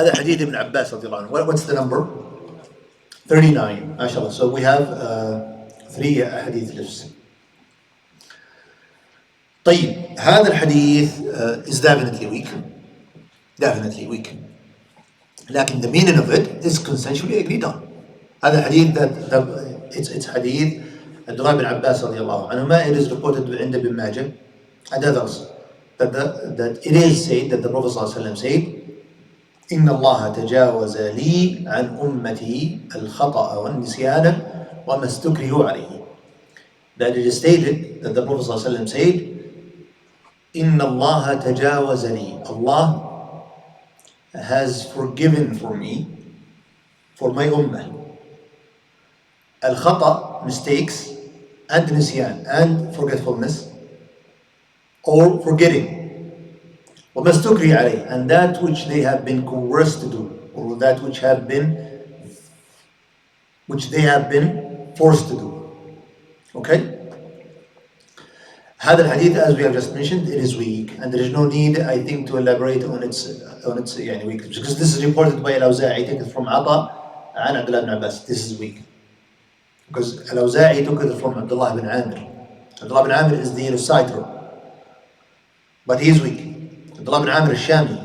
هذا حديث ابن عباس رضي الله عنه. What's the number? 39. MashaAllah. So we have 3 hadith lifts. طيب, هذا الحديث is definitely weak. Definitely weak. لكن the meaning of it is consensually agreed on. هذا حديث it's hadith عبد الله بن عباس رضي الله عنهما. It is reported عند ابن ماجه and others that it is said that the Prophet صلى الله عليه وسلم said إن الله تجاوز لي عن أمتي الخطأ والنسيان وما استكرهوا عليه. That it is stated that the Prophet صلى الله عليه وسلم said إن الله تجاوز لي. Allah has forgiven for me, for my ummah, al-khata, mistakes, and nisyan, and forgetfulness, or forgetting, وَمَا اسْتُكْرِهَ عَلَيْهِ, and that which they have been coerced to do, or that which they have been forced to do. Okay? هذا الحديث, as we have just mentioned, it is weak, and there is no need, I think, to elaborate on its weakness, because this is reported by Al-Awza'i, taken from Ata and Abdullah ibn Abbas. This is weak, because Al-Awza'i took it from Abdullah ibn Amir. Abdullah ibn Amir is the reciter, but he is weak. Abdullah ibn Amir is Shami,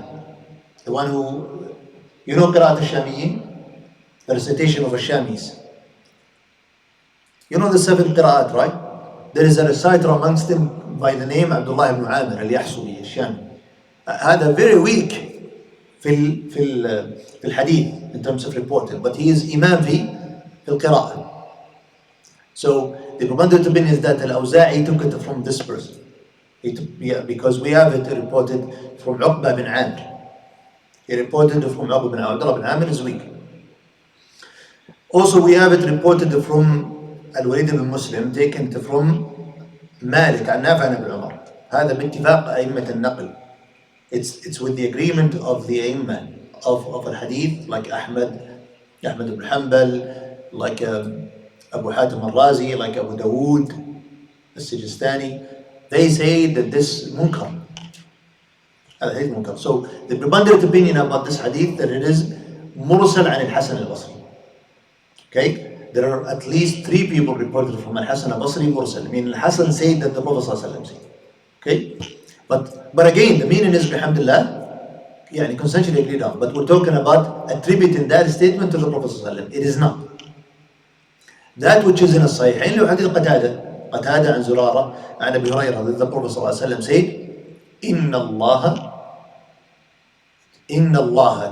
the one who, you know Qira'at al-Shamiyin, the recitation of al-Shamis. You know the 7 Qira'at, right? There is a reciter amongst them by the name Abdullah ibn Amir al-Yahsubi al-Shami. هذا very weak في الحديث in terms of reporting, but he is Imam في القراءة. So the predominant opinion is that Al-Awza'i took it from this person. Because we have it reported from Uqba bin Amr. He reported from Uqba bin Amr. Abdullah bin Amr is weak. Also we have it reported from Al-Walid bin Muslim, taken from Malik عن نافع بن عمر. هذا باتفاق أئمة النقل. It's with the agreement of the Aimma of al-Hadith, like Ahmad ibn Hanbal, like Abu Hatim al-Razi, like Abu Dawood al-Sijistani. They say that this munkar. Al-Hadith munkar. So the predominant opinion about this hadith, that it is mursal عن الحسن البصري. Okay? There are at least 3 people reported from Al-Hasan al-Basri mursal. I mean, Al-Hasan said that the Prophet ﷺ said. Okay? But again, the meaning is, alhamdulillah, consensually agreed on. But we're talking about attributing that statement to the Prophet ﷺ. It is not. That which is in الصحيحين له حديث قتادة عن زرارة عن أبي هريرة that the Prophet ﷺ said إن الله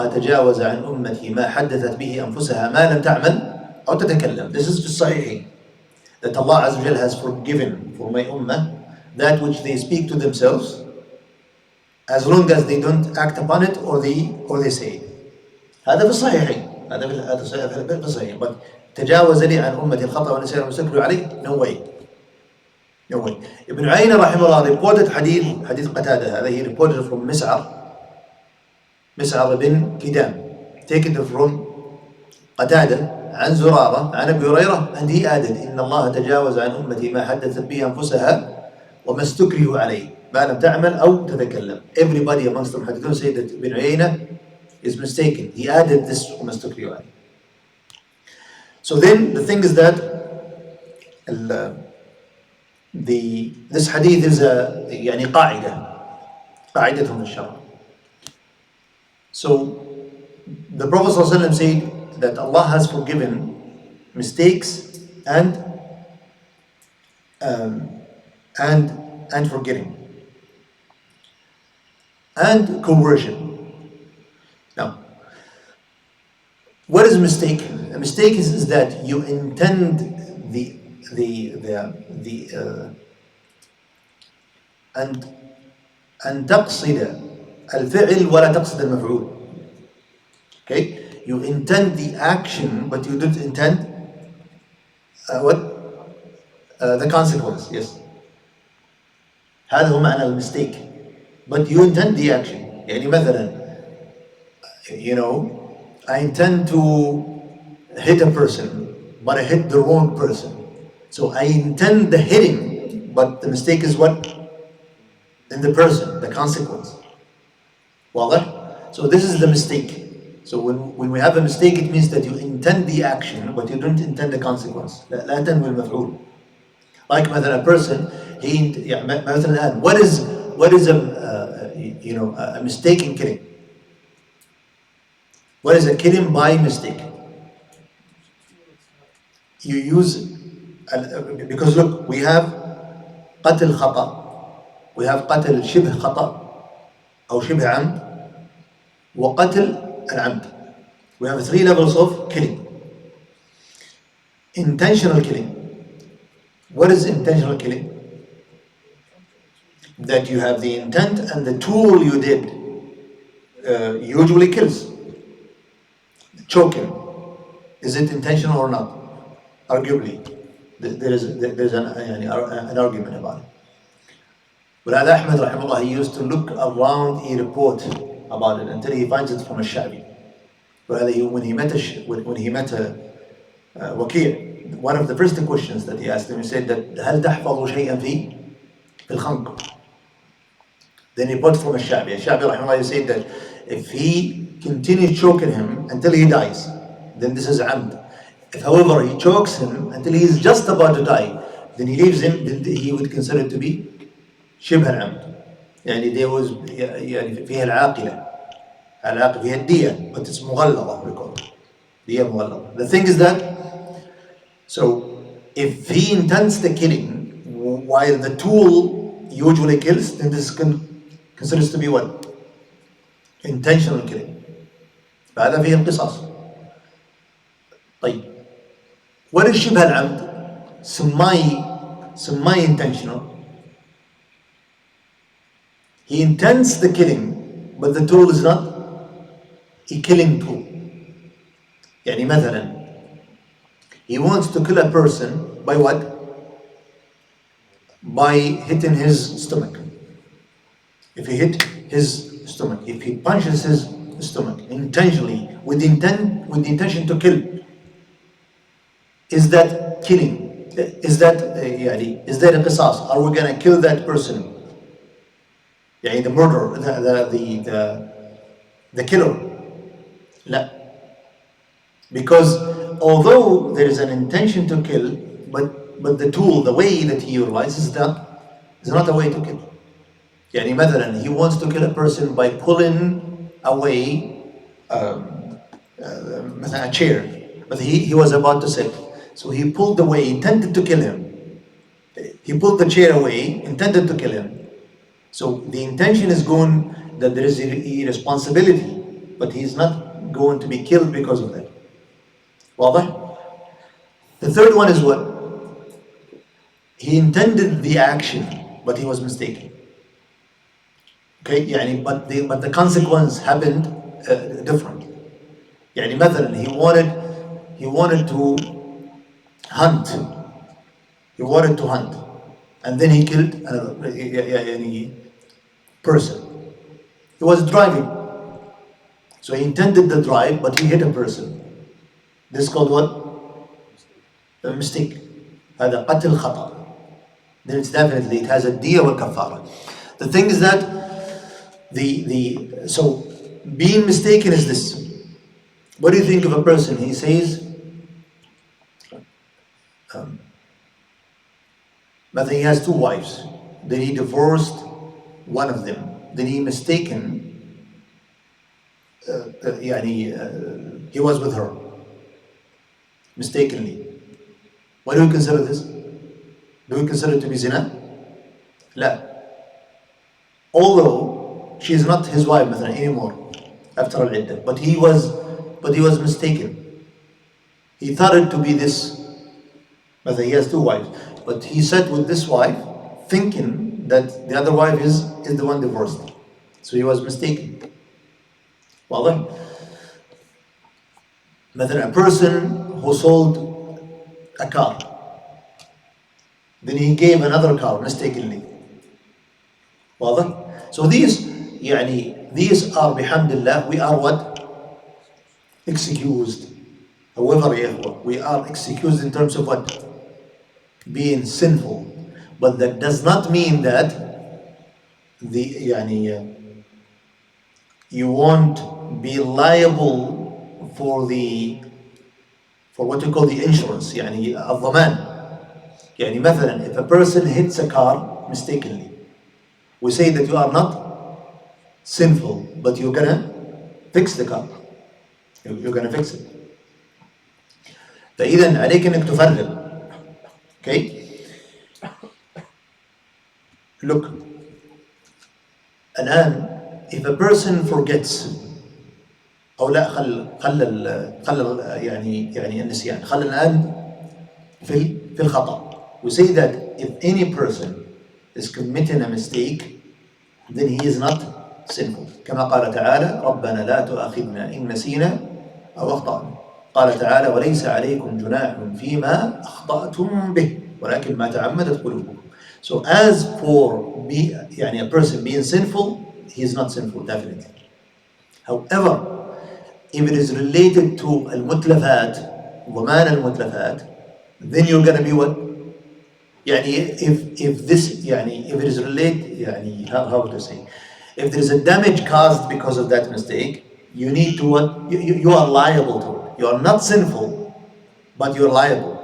تجاوز عن أمتي ما حدثت به أنفسها ما لم تعمل أو تتكلم. This is في الصحيحين, that Allah Azza wa Jal has forgiven for my ummah that which they speak to themselves, as long as they don't act upon it or they say it. هذا في الصحيحين. هذا في الصحيحين. But تجاوز لي عن أمتي الخطأ والنسيان والسكر عليه, no way. Ibn Uyayna rahimahullah reported hadith قتادة. هذا he reported from مسعر بن كدام, taken from قتادة عن زرارة عن أبي هريرة, and he added إن الله تجاوز عن أمتي ما حدثت به أنفسها وما استكرهوا عليه ما لم تعمل أو تتكلم. Everybody amongst them hadithun say that Ibn Uyayna is mistaken. He added this وما استكرهوا عليه. So then the thing is that this hadith is a قاعدة من الشرع. So the Prophet ﷺ said that Allah has forgiven mistakes and forgetting and coercion. Now, what is a mistake? A mistake is that you intend أن تقصد الفعل ولا تقصد المفعول. Okay, you intend the action but you don't intend the consequence. Yes, هذا هو معنى المistake. But you intend the action. يعني مثلا, I intend to hit a person but I hit the wrong person. So I intend the hitting, but the mistake is what? In the person, the consequence. واضح? So this is the mistake. So when we have a mistake, it means that you intend the action but you don't intend the consequence. لا تنوي المفعول. Like مثلا a person, يعني مثلا الآن, what is a a mistake in killing? What is a killing by mistake? You use because look, we have قتل خطأ, we have قتل شبه خطأ أو شبه عمد, وقتل العمد. We have 3 levels of killing. Intentional killing. What is intentional killing? That you have the intent and the tool you did usually kills. Choking. Is it intentional or not? Arguably. There's an argument about it. But Ahmed rahimahullah, he used to look around a report about it until he finds it from a Shabi. When he met Waqi', one of the first questions that he asked him, he said that هل تحفظ شيئا في الخنق? Then he bought from a Shabi. Shabi rahimahullah, he said that if he continues choking him until he dies, then this is amd. If however he chokes him until he is just about to die, then he leaves him, then he would consider it to be شبه العمد. يعني there was يعني فيها العاقلة فيها الدية, but it's مغلظة, we call it دية مغلظة. The thing is that, so if he intends the killing while the tool usually kills, then this considers to be what? Intentional killing. فهذا فيه القصاص. طيب, what is شبه العمد? semi intentional. He intends the killing, but the tool is not a killing tool. يعني مثلا, he wants to kill a person by what? By hitting his stomach. If he hit his stomach, if he punches his stomach intentionally, with the intention to kill, is that killing? Is that a qisas? Are we gonna kill that person? يعني the murderer, the killer. لا. Because although there is an intention to kill, but the tool, the way that he utilizes that is not a way to kill. يعني مثلا, he wants to kill a person by pulling away مثلا a chair, but he was about to sit, so he pulled away, intended to kill him. He pulled the chair away, intended to kill him. So the intention is going that there is a responsibility, but he's not going to be killed because of that. واضح? The third one is what? He intended the action, but he was mistaken. Okay, يعني but the consequence happened different. يعني مثلا, he wanted to hunt. He wanted to hunt, and then he killed another person. He was driving, so he intended the drive, but he hit a person. This is called what? A mistake. هذا قتل خطأ. Then it's definitely, it has a diya wal kafara. The thing is that so being mistaken is this. What do you think of a person? He says, but he has 2 wives. Then he divorced one of them. Then he mistaken, he was with her mistakenly. What do we consider this? Do we consider it to be zina? لا. Although she is not his wife مثلا anymore after al-iddah, but he was mistaken. He thought it to be this, but he has 2 wives, but he sat with this wife thinking that the other wife is the one divorced, so he was mistaken. واضح? مثلا, a person who sold a car, then he gave another car mistakenly. واضح? So these are bihamdillah, we are what? Excused. However, we are excused in terms of what? Being sinful. But that does not mean that you won't be liable for what we call the insurance, يعني الضمان. يعني مثلا if a person hits a car mistakenly, we say that you are not sinful, but you're gonna fix the car. You're gonna fix it. فإذا عليك إنك تفرق. Okay? Look, الآن if a person forgets أو لا خل يعني النسيان، خل الآن في الخطأ. We say that if any person is committing a mistake, then he is not sinful. كما قال تعالى ربنا لا تؤاخذنا إن نسينا أو أخطأنا. قال تعالى وليس عليكم جناح فيما أخطأتم به ولكن ما تعمدت قلوبكم. So as for يعني a person being sinful, he is not sinful definitely. However, if it is related to المتلفات ضمان المتلفات, then you're gonna be what? يعني if this يعني if it is related يعني how to say, if there is a damage caused because of that mistake, you need to what? You are liable to it. You are not sinful, but you are liable.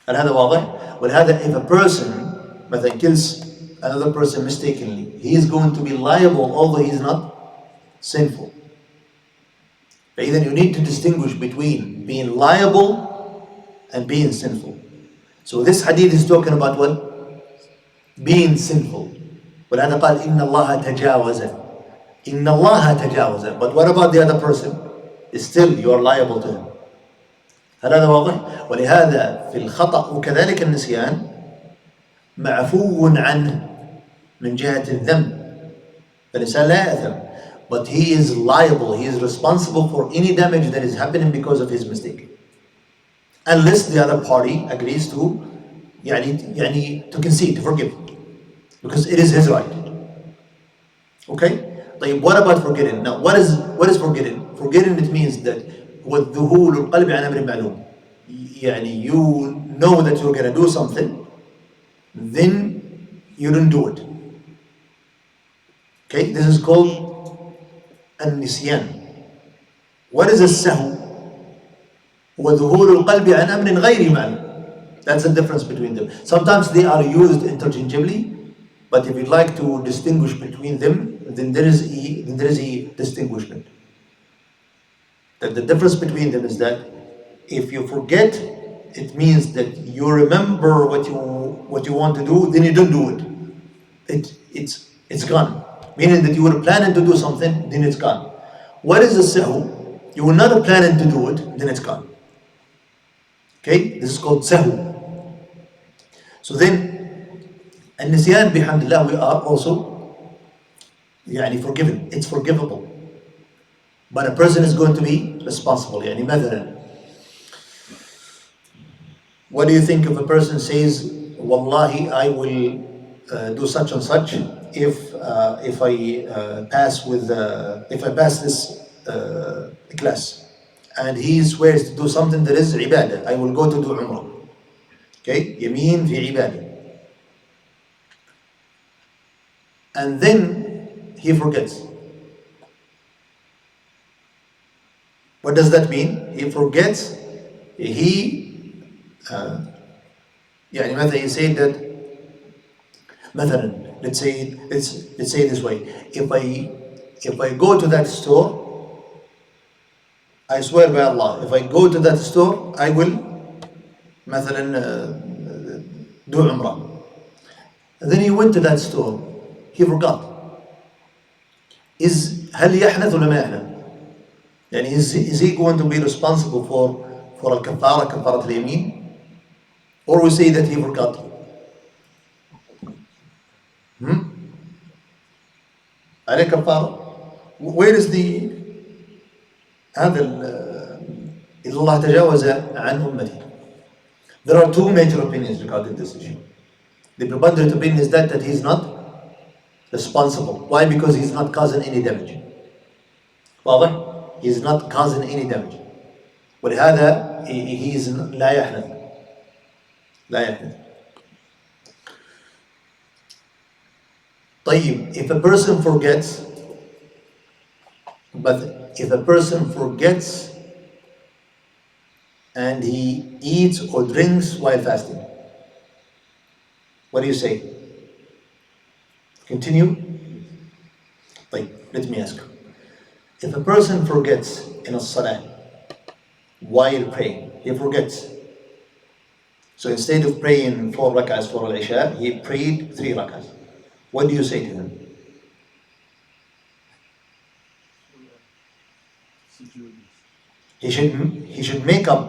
هل هذا واضح؟ ولهذا if a person مثلا kills another person mistakenly, he is going to be liable although he is not sinful. فإذا you need to distinguish between being liable and being sinful. So this hadith is talking about what? Being sinful. ولهذا قال إن الله تجاوز. إن الله تجاوز. But what about the other person? Still you are liable to him. هل هذا واضح؟ ولهذا في الخطأ وكذلك النسيان معفو عنه من جهة الذنب. فالإنسان لا يأثم. But he is liable, he is responsible for any damage that is happening because of his mistake. Unless the other party agrees to يعني to concede, to forgive. Because it is his right. Okay? طيب, what about forgetting? Now, what is forgetting? Forgetting, it means that والذهول القلب عن أمر معلوم. يعني you know that you're going to do something, then you don't do it. Okay? This is called النسيان. What is السهو? وذهول القلب عن أمر غير معلوم. That's the difference between them. Sometimes they are used interchangeably, but if you'd like to distinguish between them, then there is a distinguishment. That the difference between them is that if you forget, it means that you remember what you want to do, then you don't do it. It's gone. Meaning that you were planning to do something, then it's gone. What is the sahu? You were not planning to do it, then it's gone. Okay? This is called sahu. So then, النسيان بحمد الله, we are also يعني forgiven. It's forgivable. But a person is going to be responsible. يعني مثلا, what do you think if a person says, Wallahi, I will do such and such if I pass this class, and he swears to do something that is ibadah, I will go to do umrah. Okay, يمين في عبادة. And then he forgets. What does that mean? He forgets. يعني مثلا he said that مثلا let's say it this way, if I go to that store, I swear by Allah, if I go to that store I will مثلا do umrah. And then he went to that store, he forgot. هل يحنث ولا ما يحنث؟ يعني is he going to be responsible for الكفارة, كفارة اليمين? Or we say that he forgot? عليه كفارة. Where is هذا إذا الله تجاوز عن أمتي? There are two major opinions regarding this issue. The preponderant opinion is that he is not responsible. Why? Because he is not causing any damage. واضح? He is not causing any damage. ولهذا he is لا يحنث. طيب, if a person forgets, But if a person forgets and he eats or drinks while fasting, what do you say? Continue? Let me ask you. If a person forgets in a salah while praying, he forgets. So instead of praying 4 rak'ahs for al-Isha, he prayed 3 rak'ahs. What do you say to him? He should make up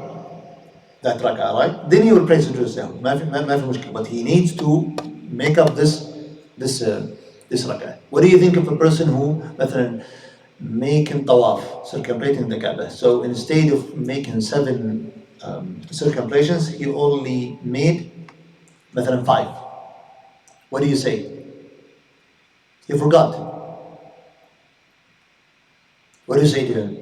that rak'ah, right? Then he will pray sujood sahwi. ما في مشكلة. But he needs to make up this rak'ah. What do you think of a person who مثلا making tawaf, circumambulating the Kaaba? So instead of making 7 circumambulations, he only made مثلا 5. What do you say? He forgot. What do you say to him?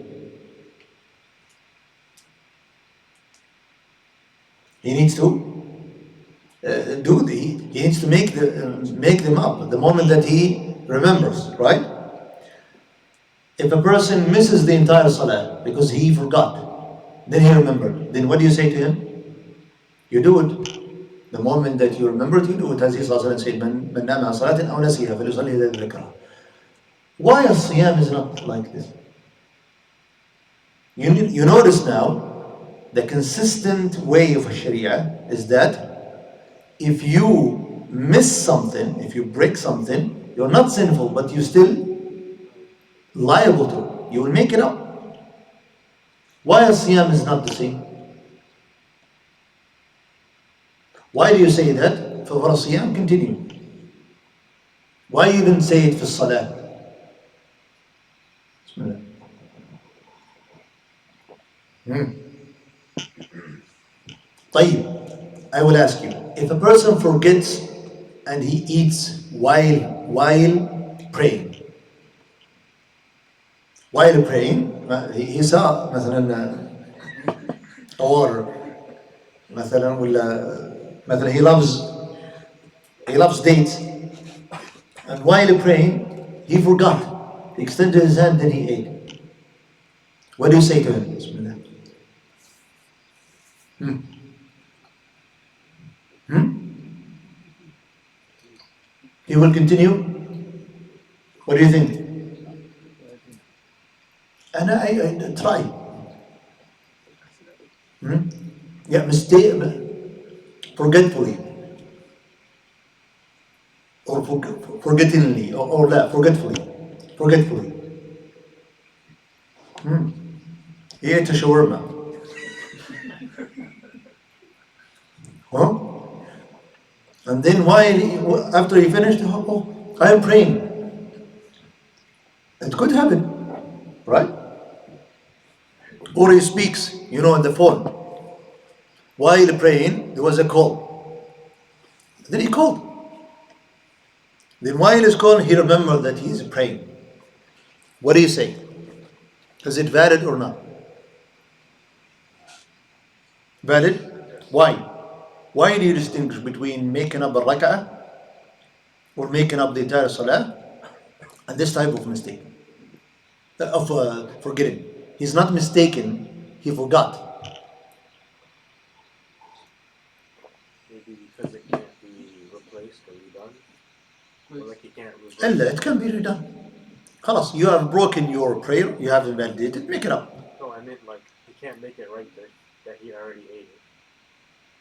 He needs to he needs to make them up the moment that he remembers, right? If a person misses the entire salah because he forgot, then he remembered, then what do you say to him? You do it. The moment that you remembered, you do it. As he said, من نام عن صلاة أو نسيها فليصلي إذا ذكرها. Why a siyam is not like this? You notice now, the consistent way of Sharia is that if you miss something, if you break something, you're not sinful, but you're still liable to it. You will make it up. Why a siyam is not the same? Why do you say that? For a siyam, continue. Why you didn't say it for salah? Bismillah. طيب, I will ask you, if a person forgets and he eats while praying, he saw مثلا or مثلا ولا مثلا he loves dates, and while praying he forgot. He extended his hand, then he ate. What do you say to him? Bismillah. He will continue? What do you think? And I try. Yeah, mistake, forgetfully, or forgettingly, or لا, forgetfully. He ate a shawarma. Huh? And then after he finished, I am praying. It could happen, right? Or he speaks, on the phone. While praying, there was a call. Then he called. Then while he's calling, he remembered that he is praying. What do you say? Is it valid or not? Valid? Why? Why do you distinguish between making up a rak'ah or making up the entire salah and this type of mistake? Of forgetting. He's not mistaken, he forgot. Maybe because it can't be replaced or redone? Or like it can't reverse? It can be redone. خلاص, you have broken your prayer, you have invalidated, make it up. No, I meant like he can't make it right that he already ate it.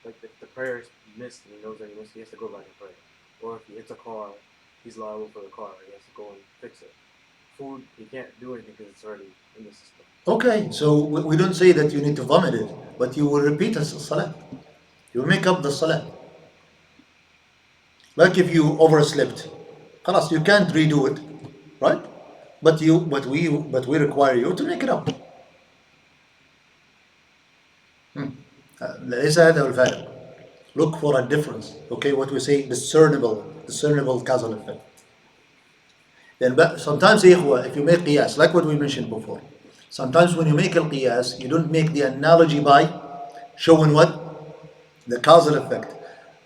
Like if the prayer is missed and he knows that he missed, he has to go back and pray. Or if he hits a car, he's liable for the car. He has to go and fix it. Food, he can't do anything because it's already in the system. Okay, so we don't say that you need to vomit it, but you will repeat the salah. You make up the salah. Like if you overslept, خلاص, you can't redo it, right? But we require you to make it up. ليس هذا هو الفارق. Look for a difference. Okay, what we say, discernible causal effect. Then sometimes if you make qiyas, like what we mentioned before, sometimes when you make a qiyas, you don't make the analogy by showing what? The causal effect.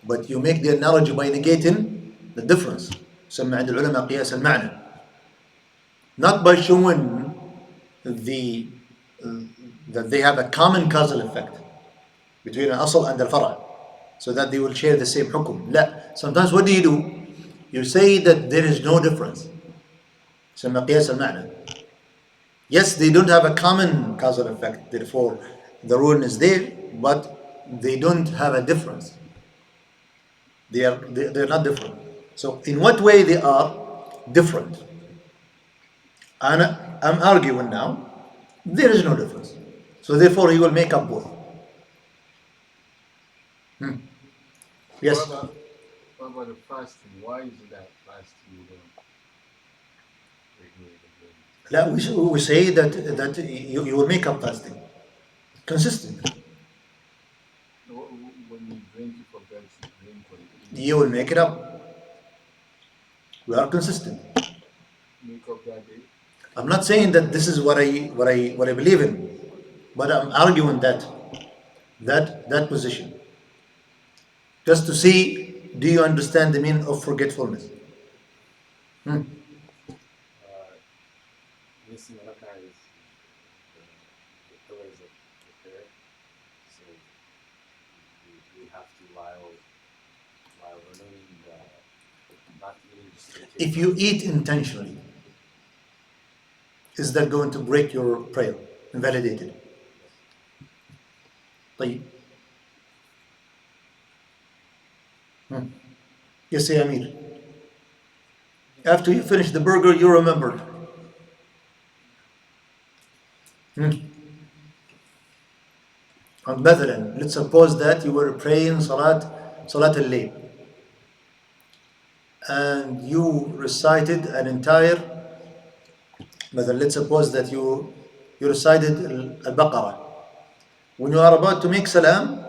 But you make the analogy by negating the difference. سمى عند العلماء قياس المعنى. Not by showing the that they have a common causal effect between an asl and al fara', so that they will share the same hukum. لا, sometimes what do? You say that there is no difference. يسمى قياس المعنى. Yes, they don't have a common causal effect, therefore the rule is there, but they don't have a difference. They're not different. So in what way they are different? And I'm arguing now, there is no difference. So therefore he will make up both. Yes. What about the fasting? Why is it that fasting you don't regulate again? We say that you will make up fasting consistent. When you drink, you forget to drink or you eat. You will make it up. We are consistent. Make up that day. I'm not saying that this is what I believe in, but I'm arguing that position. Just to see, do you understand the meaning of forgetfulness? Missing rakah is the pillars of the prayer. So we have to while remaining not eating just If you eat intentionally, is that going to break your prayer, invalidate it? طيب. Yes, say Amir. After you finish the burger, you remembered. And مثلا, let's suppose that you were praying Salat al-Layl, and you recited an entire, مثلا, let's suppose that you recited al-Baqarah. When you are about to make salam,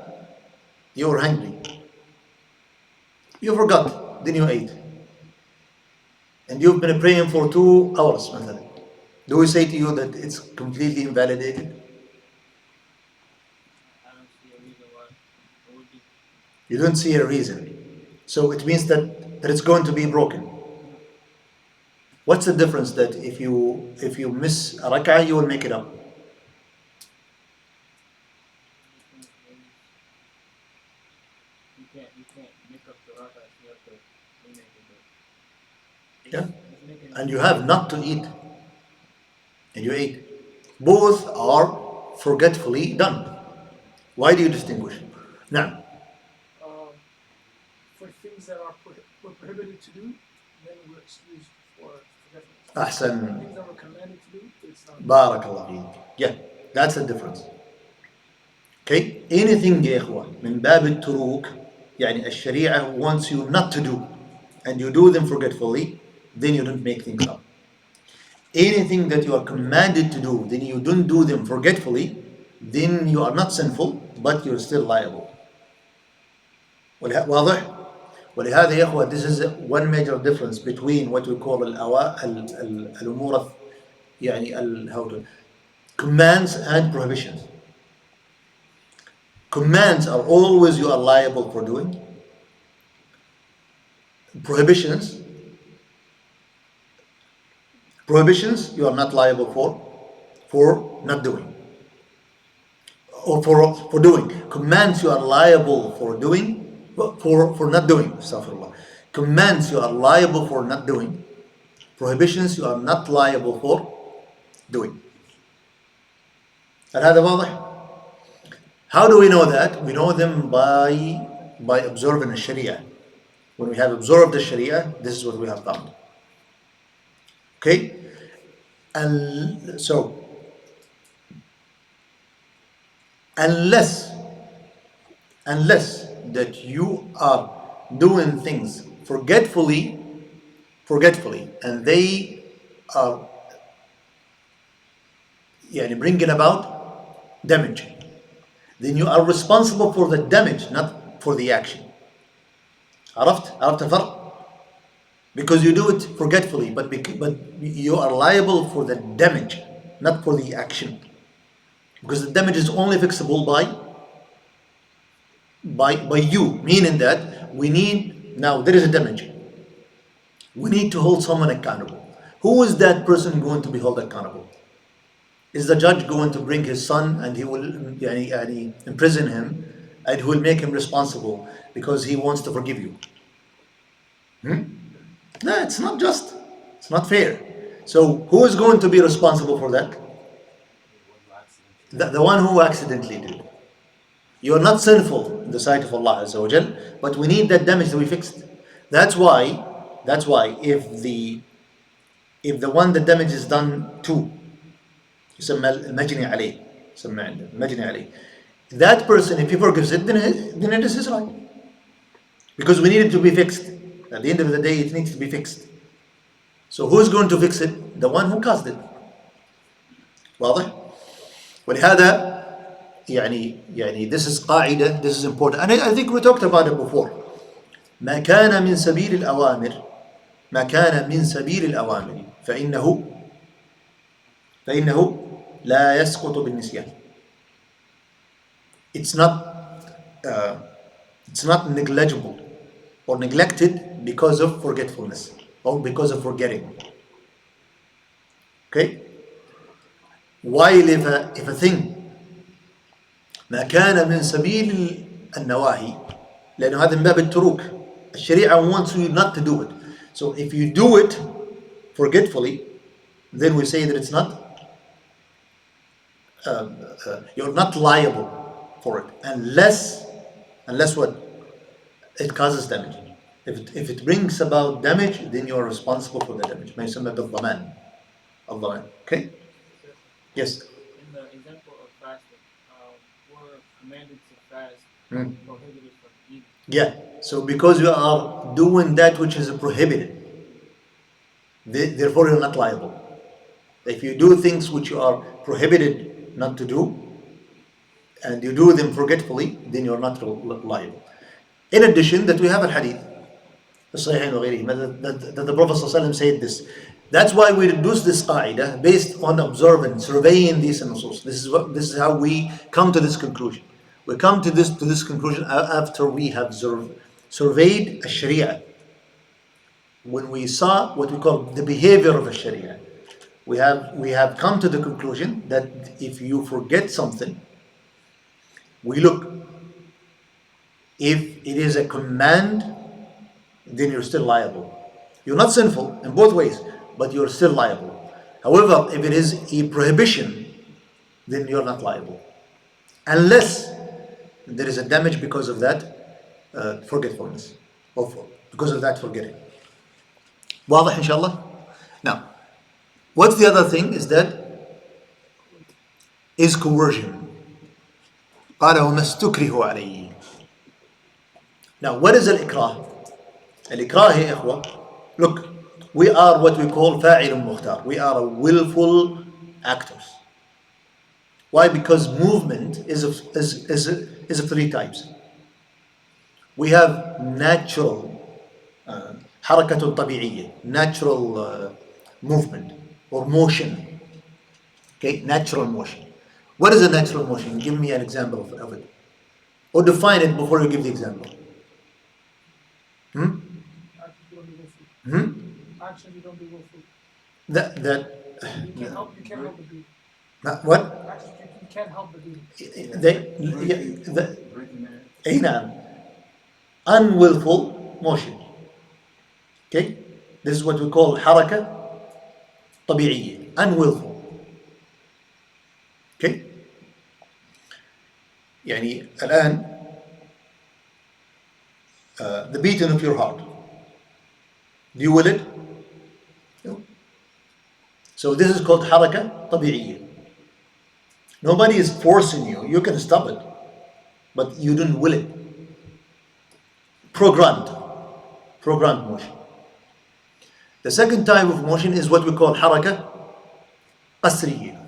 you were hungry. You forgot, then you ate. And you've been praying for 2 hours, مثلا. Do we say to you that it's completely invalidated? You don't see a reason. So it means that it's going to be broken. What's the difference that if you miss a rak'ah, you will make it up? You can't make up the rak'ah. You have to remake it. Yeah? And you have not to eat. And you ate. Both are forgetfully done. Why do you distinguish? Now, For things that are prohibited to do, then we're excused for forgetfulness. أحسن. Things that were commanded to do, it's not. بارك الله فيك. Yeah, that's the difference. Okay? Anything يا إخوة من باب التروك, يعني الشريعة wants you not to do, and you do them forgetfully, then you don't make things up. Anything that you are commanded to do, then you don't do them forgetfully, then you are not sinful, but you're still liable. واضح؟ ولهذا يا إخوة, this is one major difference between what we call الأمور يعني commands and prohibitions. Commands are always you are liable for doing. Prohibitions you are not liable for not doing. Or for doing. Commands you are liable for doing, for not doing. Astaghfirullah. Commands you are liable for not doing. Prohibitions you are not liable for doing. هذا واضح? How do we know that? We know them by observing the Sharia. When we have observed the Sharia, this is what we have found. Okay? And so, unless that you are doing things forgetfully, and they are bringing about damage, then you are responsible for the damage, not for the action. عرفت الفرق؟ Because you do it forgetfully, but you are liable for the damage, not for the action. Because the damage is only fixable by you, meaning that we need, now there is a damage. We need to hold someone accountable. Who is that person going to be held accountable? is the judge going to bring his son and he will imprison him and he will make him responsible because he wants to forgive you? No, it's not just. It's not fair. So who is going to be responsible for that? The one who accidentally did. You are not sinful in the sight of Allah Azza wa Jal, but we need that damage to be fixed. That's why if the one the damage is done to, يسمى المجني عليه، يسمى عندنا المجني عليه. That person, if he forgives it, then it is his right. Because we need it to be fixed. At the end of the day, it needs to be fixed. So who is going to fix it? The one who caused it. واضح؟ ولهذا this is قاعدة, this is important. And I think we talked about it before. ما كان من سبيل الأوامر فإنه لا يسقط بالنسيان. It's not negligible or neglected because of forgetfulness or because of forgetting. Okay? While if a thing ما كان من سبيل النواهي, لأنه هذا من باب التروك. الشريعة wants you not to do it. So if you do it forgetfully, then we say that it's not, you're not liable for it, unless what? It causes damage. If it brings about damage, then you are responsible for the damage. ما يسمى بالضمان. الضمان. Okay? Yes. In the example of fasting, we're commanded to fast, prohibited from eating. Yeah. So because you are doing that which is prohibited, therefore you're not liable. If you do things which you are prohibited not to do, and you do them forgetfully, then you're not liable. In addition, that we have a hadith, that the Prophet ﷺ said this. That's why we reduce this qa'idah based on observing, surveying these nusus. This is how we come to this conclusion. We come to this conclusion after we have surveyed a sharia. When we saw what we call the behavior of a sharia, we have come to the conclusion that if you forget something, we look. If it is a command, then you're still liable. You're not sinful in both ways, but you're still liable. However, if it is a prohibition, then you're not liable. Unless there is a damage because of that forgetfulness, or because of that forgetting. واضح إن شاء الله? Now, what's the other thing is that is coercion. قال وما استكرهوا عليه. Now, what is al-ikrah? Al-ikrah, يا إخوة, look, we are what we call فاعل مختار. We are willful actors. Why? Because movement is of three types. We have natural حركة طبيعية, natural movement or motion. Okay, natural motion. What is a natural motion? Give me an example of it. Or define it before you give the example. Actions you don't do willful. That You can't help but do. what? Actions you can't help but do. نعم. Unwillful motion. Okay? This is what we call حركة طبيعية. Unwillful. Okay? يعني الآن the beating of your heart. Do you will it? No. So this is called حركة طبيعية. Nobody is forcing you. You can stop it, but you don't will it. Programmed motion. The second type of motion is what we call حركة قسرية.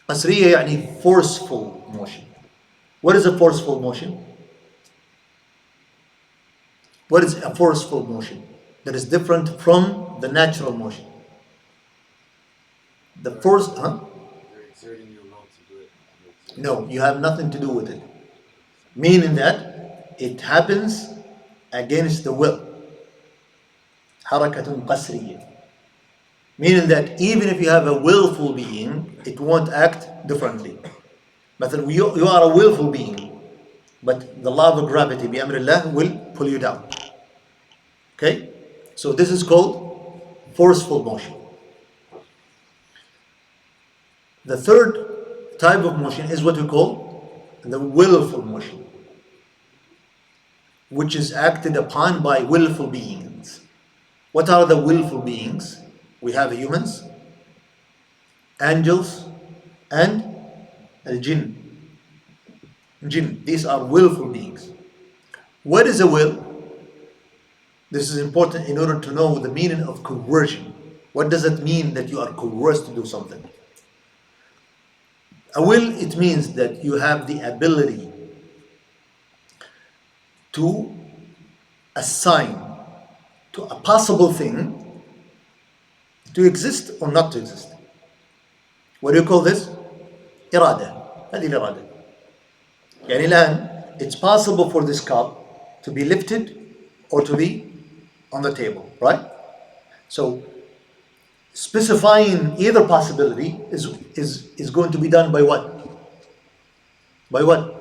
قسرية يعني forceful motion. What is a forceful motion? What is a forceful motion that is different from the natural motion? The force, You're exerting your will to do it. No, you have nothing to do with it. Meaning that it happens against the will. حركة قسرية. Meaning that even if you have a willful being, it won't act differently. But you are a willful being, but the law of gravity, bi'amrillah, will pull you down. Okay? So this is called forceful motion. The third type of motion is what we call the willful motion, which is acted upon by willful beings. What are the willful beings? We have humans, angels, and al-jinn. Jinn. These are willful beings. What is a will? This is important in order to know the meaning of coercion. What does it mean that you are coerced to do something? A will, it means that you have the ability to assign to a possible thing to exist or not to exist. What do you call this? إرادة. هذه الإرادة. يعني الآن, it's possible for this cup to be lifted or to be on the table, right? So specifying either possibility is going to be done by what? By what?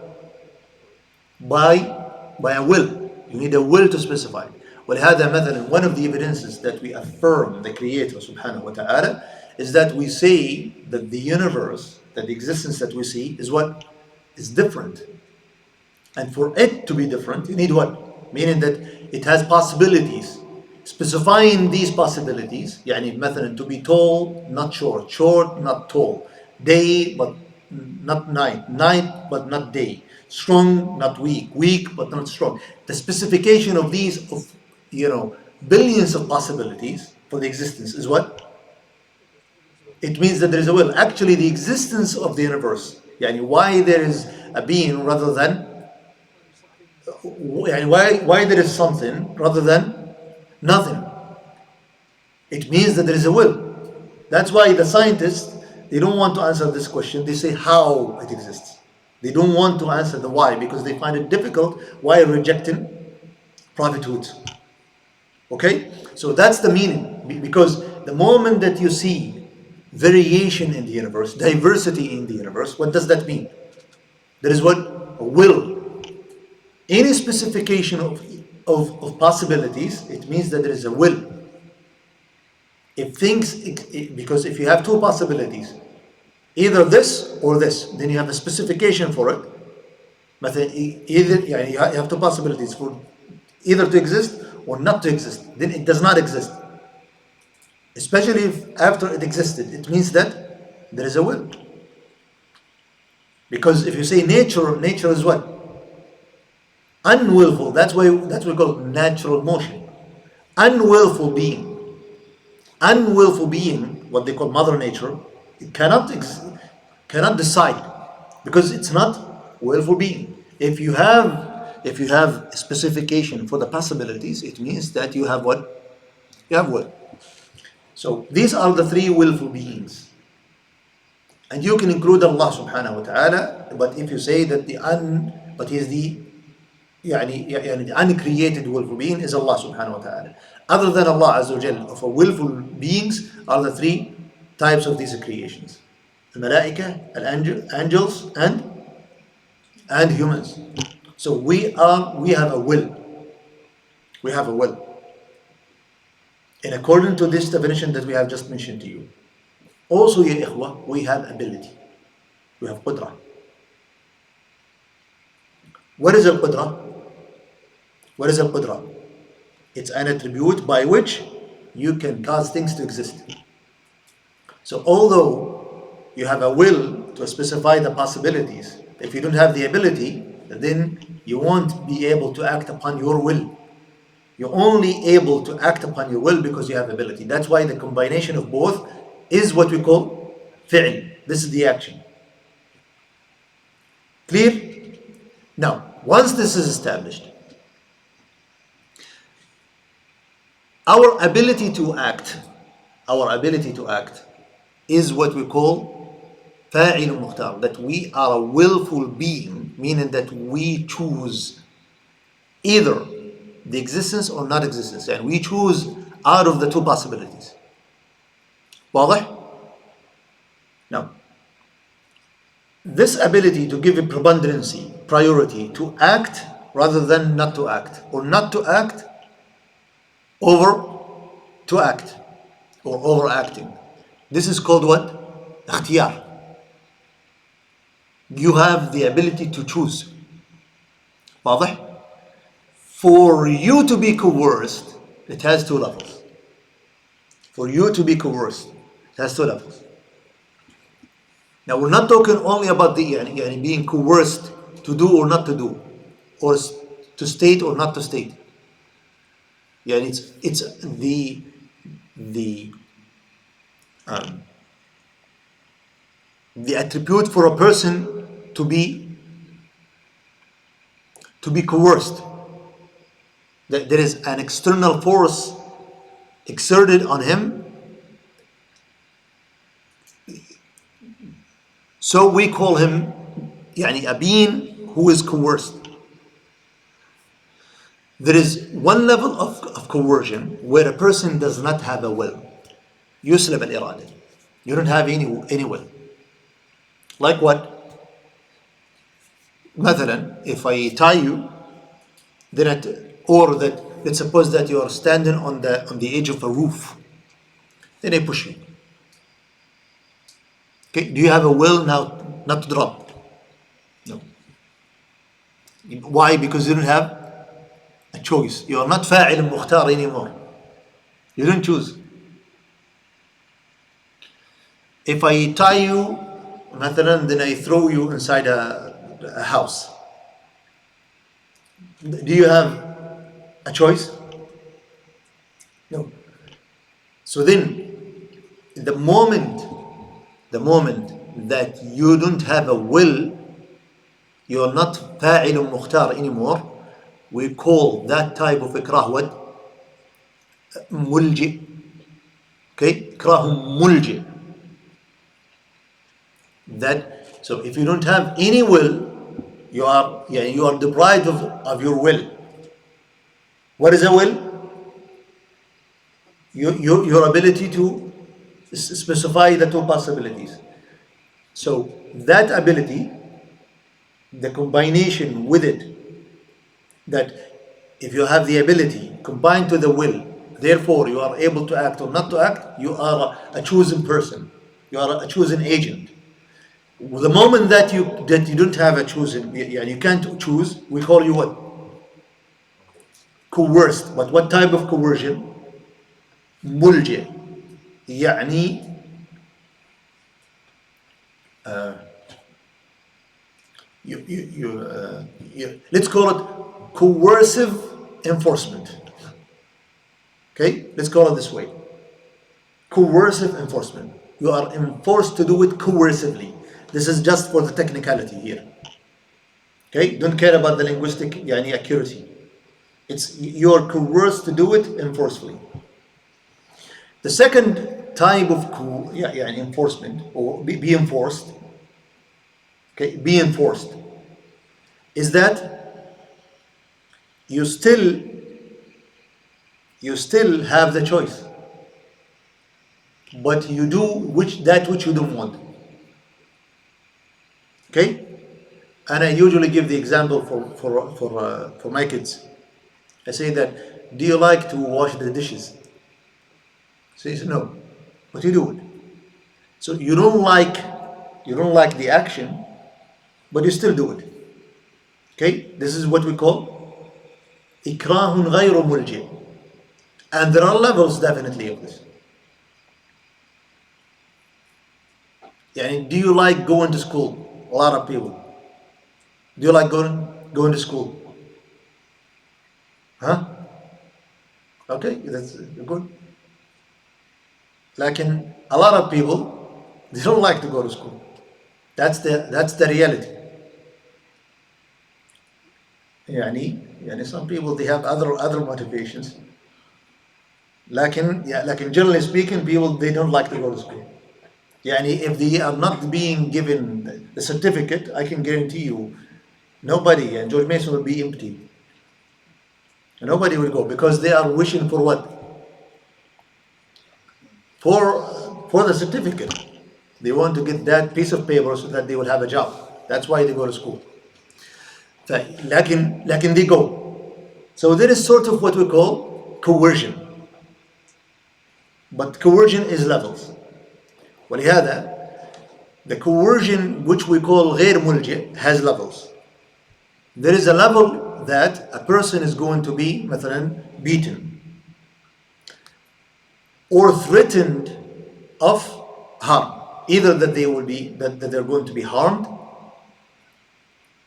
By a will. You need a will to specify. ولهذا مثلا, one of the evidences that we affirm the Creator subhanahu wa ta'ala is that we say that the universe, that the existence that we see is what? Is different. And for it to be different, you need what? Meaning that it has possibilities. Specifying these possibilities, يعني مثلا to be tall, not short, short, not tall, day but not night, night but not day, strong, not weak, weak but not strong. The specification of these, of billions of possibilities for the existence is what? It means that there is a will. Actually, the existence of the universe, يعني why there is a being rather than, why there is something rather than nothing. It means that there is a will. That's why the scientists, they don't want to answer this question. They say how it exists. They don't want to answer the why because they find it difficult while rejecting prophethood. Okay? So that's the meaning. Because the moment that you see variation in the universe, diversity in the universe, what does that mean? There is what? A will. Any specification of possibilities, it means that there is a will. If things, because if you have two possibilities, either this or this, then you have a specification for it. Either you have two possibilities for either to exist or not to exist. Then it does not exist. Especially if after it existed, it means that there is a will. Because if you say nature is what? Unwillful. That's why we call it natural motion. Unwillful being. Unwillful being, what they call Mother Nature, it cannot decide because it's not willful being. If you have specification for the possibilities, it means that you have what? You have will. So these are the three willful beings. And you can include Allah subhanahu wa ta'ala, but if you say that but he is the uncreated willful being is Allah subhanahu wa ta'ala. Other than Allah azza wa jal, of willful beings are the three types of these creations. The malaika, angels, and humans. So we have a will. We have a will. In accordance to this definition that we have just mentioned to you. Also, ya ikhwa, we have ability. We have qudra. What is al-qudra? What is al-qudra? It's an attribute by which you can cause things to exist. So although you have a will to specify the possibilities, if you don't have the ability, then you won't be able to act upon your will. You're only able to act upon your will because you have ability. That's why the combination of both is what we call fi'l. This is the action. Clear? Now, once this is established, our ability to act is what we call fa'il mukhtar, that we are a willful being, meaning that we choose either the existence or not existence, and we choose out of the two possibilities. واضح؟ Now, this ability to give a preponderancy, priority to act rather than not to act, or not to act over to act, or overacting. This is called what? اختيار. You have the ability to choose. واضح? For you to be coerced, it has two levels. For you to be coerced, it has two levels. Now we're not talking only about the يعني being coerced to do or not to do, or to state or not to state. يعني it's the um, the attribute for a person to be coerced. That there is an external force exerted on him. So we call him يعني a being who is coerced. There is one level of coercion where a person does not have a will. يسلب الإرادة. You don't have any will. Like what? مثلا, if I tie you, or that let's suppose that you are standing on the edge of a roof, then I push you. Okay, do you have a will now not to drop? No. Why? Because you don't have a choice. You are not فاعل مختار anymore. You don't choose. If I tie you, مثلا, then I throw you inside a house. Do you have a choice? No. So then, the moment that you don't have a will, you are not فاعل مختار anymore, we call that type of إكراه what? ملجئ. Okay? إكراه ملجئ. That, so if you don't have any will, you are deprived of your will. What is a will? Your ability to specify the two possibilities. So that ability, the combination with it, that if you have the ability combined to the will, therefore you are able to act or not to act, you are a chosen person. You are a chosen agent. The moment that you don't have a chosen, you can't choose, we call you what? Coerced. But what type of coercion? ملجئ. يعني let's call it coercive enforcement. Okay, let's call it this way. Coercive enforcement. You are enforced to do it coercively. This is just for the technicality here. Okay, don't care about the linguistic accuracy. It's you are coerced to do it enforcefully. The second type of enforcement, or be enforced. Okay, be enforced is that you still have the choice, but you do which you don't want. Okay, and I usually give the example for my kids. I say that, do you like to wash the dishes? So he said no, but you do it. So you don't like the action, but you still do it. Okay, this is what we call إكراه غير ملجئ. And there are levels definitely of this. Do you like going to school? A lot of people. Do you like going to school? Huh? Okay, that's good. Like a lot of people, they don't like to go to school. That's the reality. Some people, they have other motivations. Like generally speaking, people, they don't like to go to school. If they are not being given the certificate, I can guarantee you, nobody, and George Mason will be empty. Nobody will go because they are wishing for what? For for the certificate. They want to get that piece of paper so that they will have a job. That's why they go to school. لكن they go. So there is sort of what we call coercion. But coercion is levels. ولهذا the coercion which we call غير ملجئ has levels. There is a level that a person is going to be مثلا beaten or threatened of harm. Either that they will be that they're going to be harmed,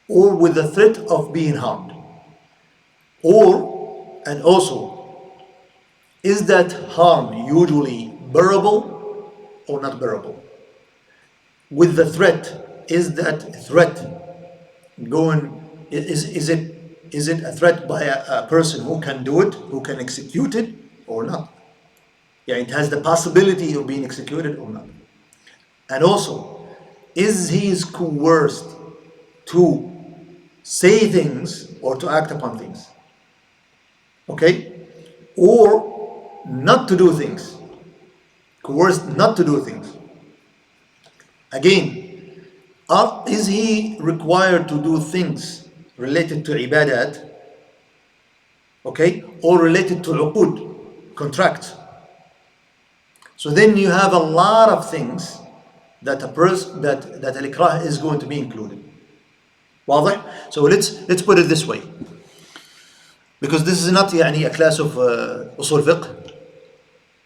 or with the threat of being harmed. Or, and also, is that harm usually bearable or not bearable? With the threat, is that threat going, is it a threat by a person who can do it, who can execute it, or not? Yeah, it has the possibility of being executed or not. And also, is he coerced to say things or to act upon things? Okay? Or not to do things. Coerced not to do things. Again, is he required to do things related to ibadat? Okay? Or related to uqud, contracts. So then you have a lot of things that a person that al-ikrah is going to be included. واضح? So let's put it this way, because this is not يعني a class of usul fiqh,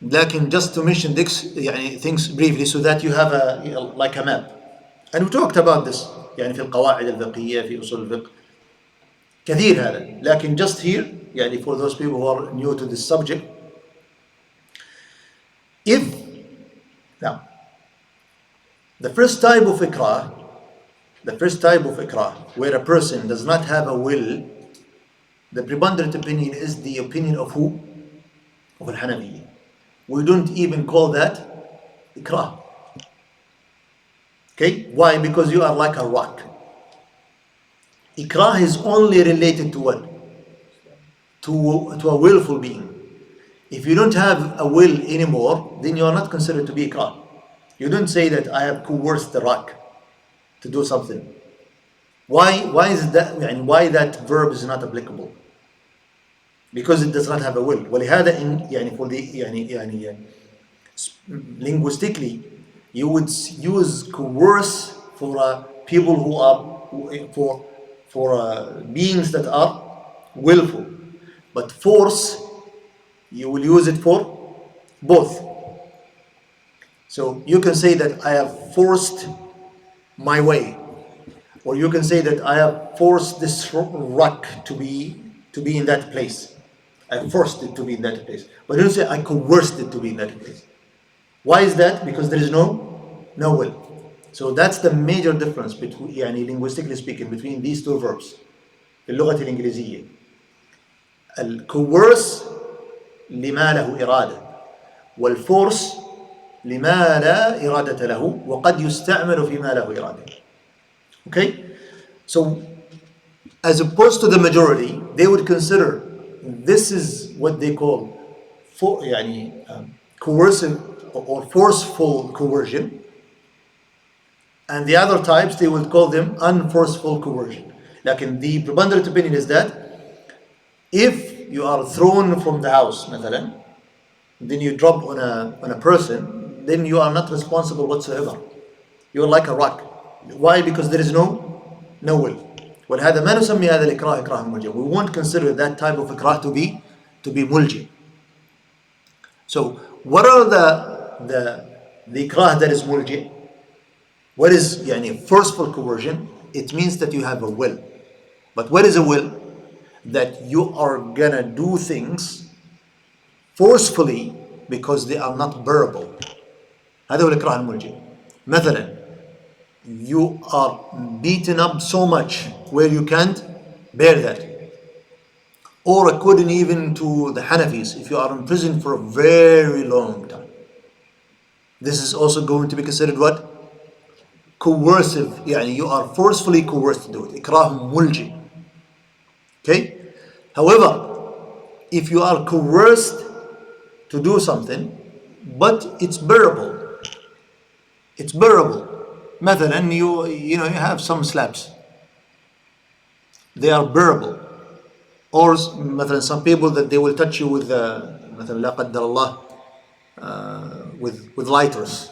لكن just to mention this يعني things briefly so that you have like a map. And we talked about this يعني في القواعد الفقهية في usul الفقه كثير هذا, لكن just here يعني for those people who are new to this subject, if now the first type of ikrah where a person does not have a will, the preponderant opinion is the opinion of who? Of al-Hanafi. We don't even call that ikrah. Okay? Why? Because you are like a rock. Ikrah is only related to what? To a willful being. If you don't have a will anymore, then you are not considered to be ikrah. You don't say that I have coerced the rock to do something. Why is that? And why that verb is not applicable? Because it does not have a will. ولهذا يعني for the يعني linguistically, you would use coerce for people who are for beings that are willful, but force you will use it for both. So you can say that I have forced my way, or you can say that I have forced this rock to be in that place. I forced it to be in that place. But you don't say I coerced it to be in that place. Why is that? Because there is no will. So that's the major difference between يعني linguistically speaking between these two verbs في اللغة الإنجليزية. الcoerce لما له إرادة, والforce لما لا إرادة له وقد يستعمل فيما له إرادة. Okay? So as opposed to the majority, they would consider this is what they call coercive or forceful coercion, and the other types they would call them unforceful coercion. Like the preponderant opinion is that if you are thrown from the house مثلا, then you drop on a person, then you are not responsible whatsoever. You are like a rock. Why? Because there is no will. ولهذا ما نسمي هذا الإكراه إكراه ملجئ. We won't consider that type of إكراه to be ملجئ. So what are the إكراه that is ملجئ? What is يعني forceful coercion? It means that you have a will. But what is a will? That you are gonna do things forcefully because they are not bearable. هذا هو الإكراه الملجئ. مثلا you are beaten up so much where you can't bear that. Or according even to the Hanafis, if you are in prison for a very long time, this is also going to be considered what? Coercive. يعني you are forcefully coerced to do it. إكراه ملجئ. Okay? However, if you are coerced to do something, but it's bearable, It's bearable. مثلا you have some slaps. They are bearable. Or مثلا some people that they will touch you with مثلا لا قدر الله with lighters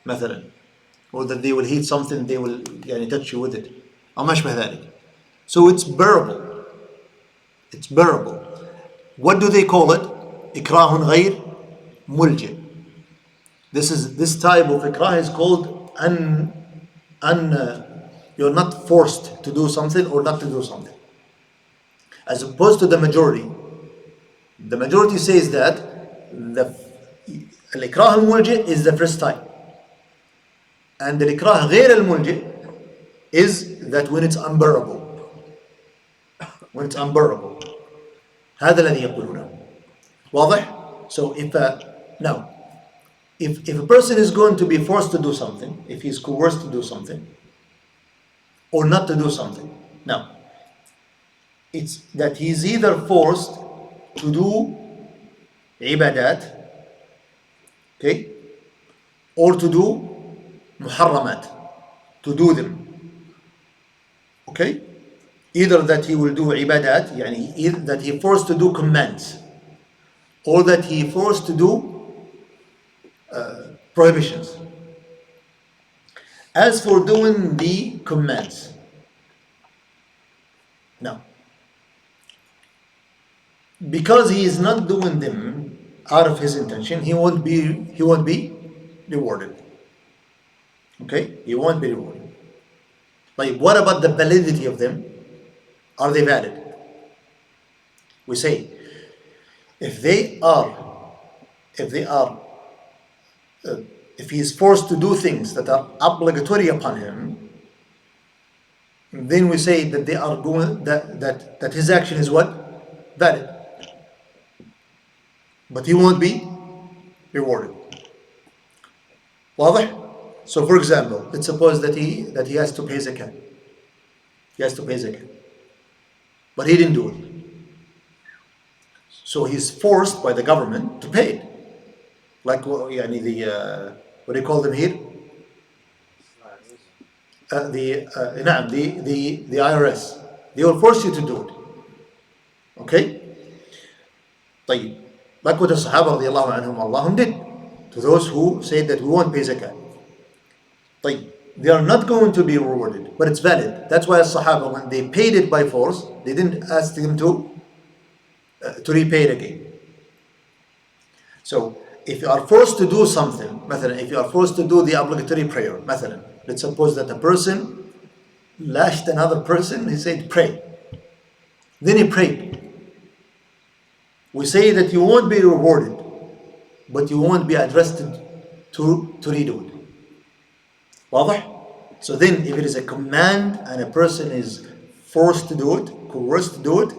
مثلا, or that they will heat something, they will يعني touch you with it أو ما أشبه ذلك. So it's bearable. It's bearable. What do they call it? إكراه غير ملجئ. This type of ikrah is called you're not forced to do something or not to do something. As opposed to the majority. The majority says that the al-ikrah al-mulji is the first time. And the ikrah غير الملجئ is that when it's unbearable. When it's unbearable. هذا الذي يقولونه. واضح? So now, if a person is going to be forced to do something, if he's coerced to do something, or not to do something, now, it's that he's either forced to do ibadat, okay, or to do muharramat, to do them, okay? Either that he will do ibadat, yani either that he forced to do commands, or that he forced to do prohibitions. As for doing the commands, now, because he is not doing them out of his intention, he won't be rewarded. Okay, he won't be rewarded. Like, what about the validity of them? Are they valid? We say, if he is forced to do things that are obligatory upon him, then we say that they are going that his action is what? Valid. But he won't be rewarded. واضح? So for example, let's suppose that he has to pay zakat. He has to pay zakat. But he didn't do it. So he's forced by the government to pay it. Like يعني what do you call them here? The IRS. They will force you to do it. Okay? طيب. Like what the Sahaba radiallahu anhum Allahum did to those who said that we won't pay zakat. طيب. They are not going to be rewarded, but it's valid. That's why the Sahaba, when they paid it by force, they didn't ask them to repay it again. So, if you are forced to do something, مثلا, if you are forced to do the obligatory prayer, مثلا, let's suppose that a person lashed another person, he said, pray. Then he prayed. We say that you won't be rewarded, but you won't be addressed to redo it. واضح? So then, if it is a command and a person is forced to do it, coerced to do it,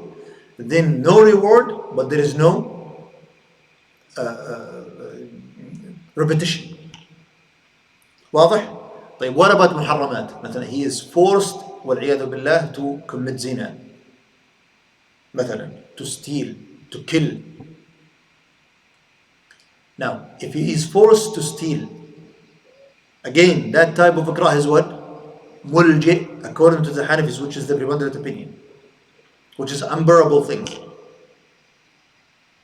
then no reward, but there is no repetition. واضح؟ طيب, what about محرمات? مثلا he is forced والعياذ بالله to commit zina. مثلا to steal, to kill. Now, if he is forced to steal, again, that type of ikrah is what? Mulji, according to the Hanafis, which is the predominant opinion, which is unbearable things.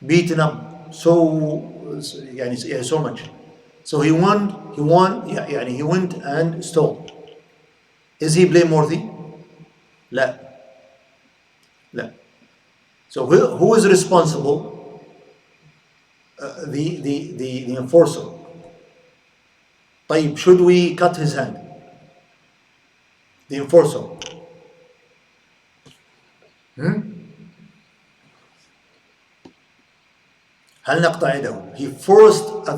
Beaten up so much. So he went and stole. Is he blameworthy? لا. So who is responsible? The enforcer. طيب, should we cut his hand? The enforcer. هل نقطع يده? He forced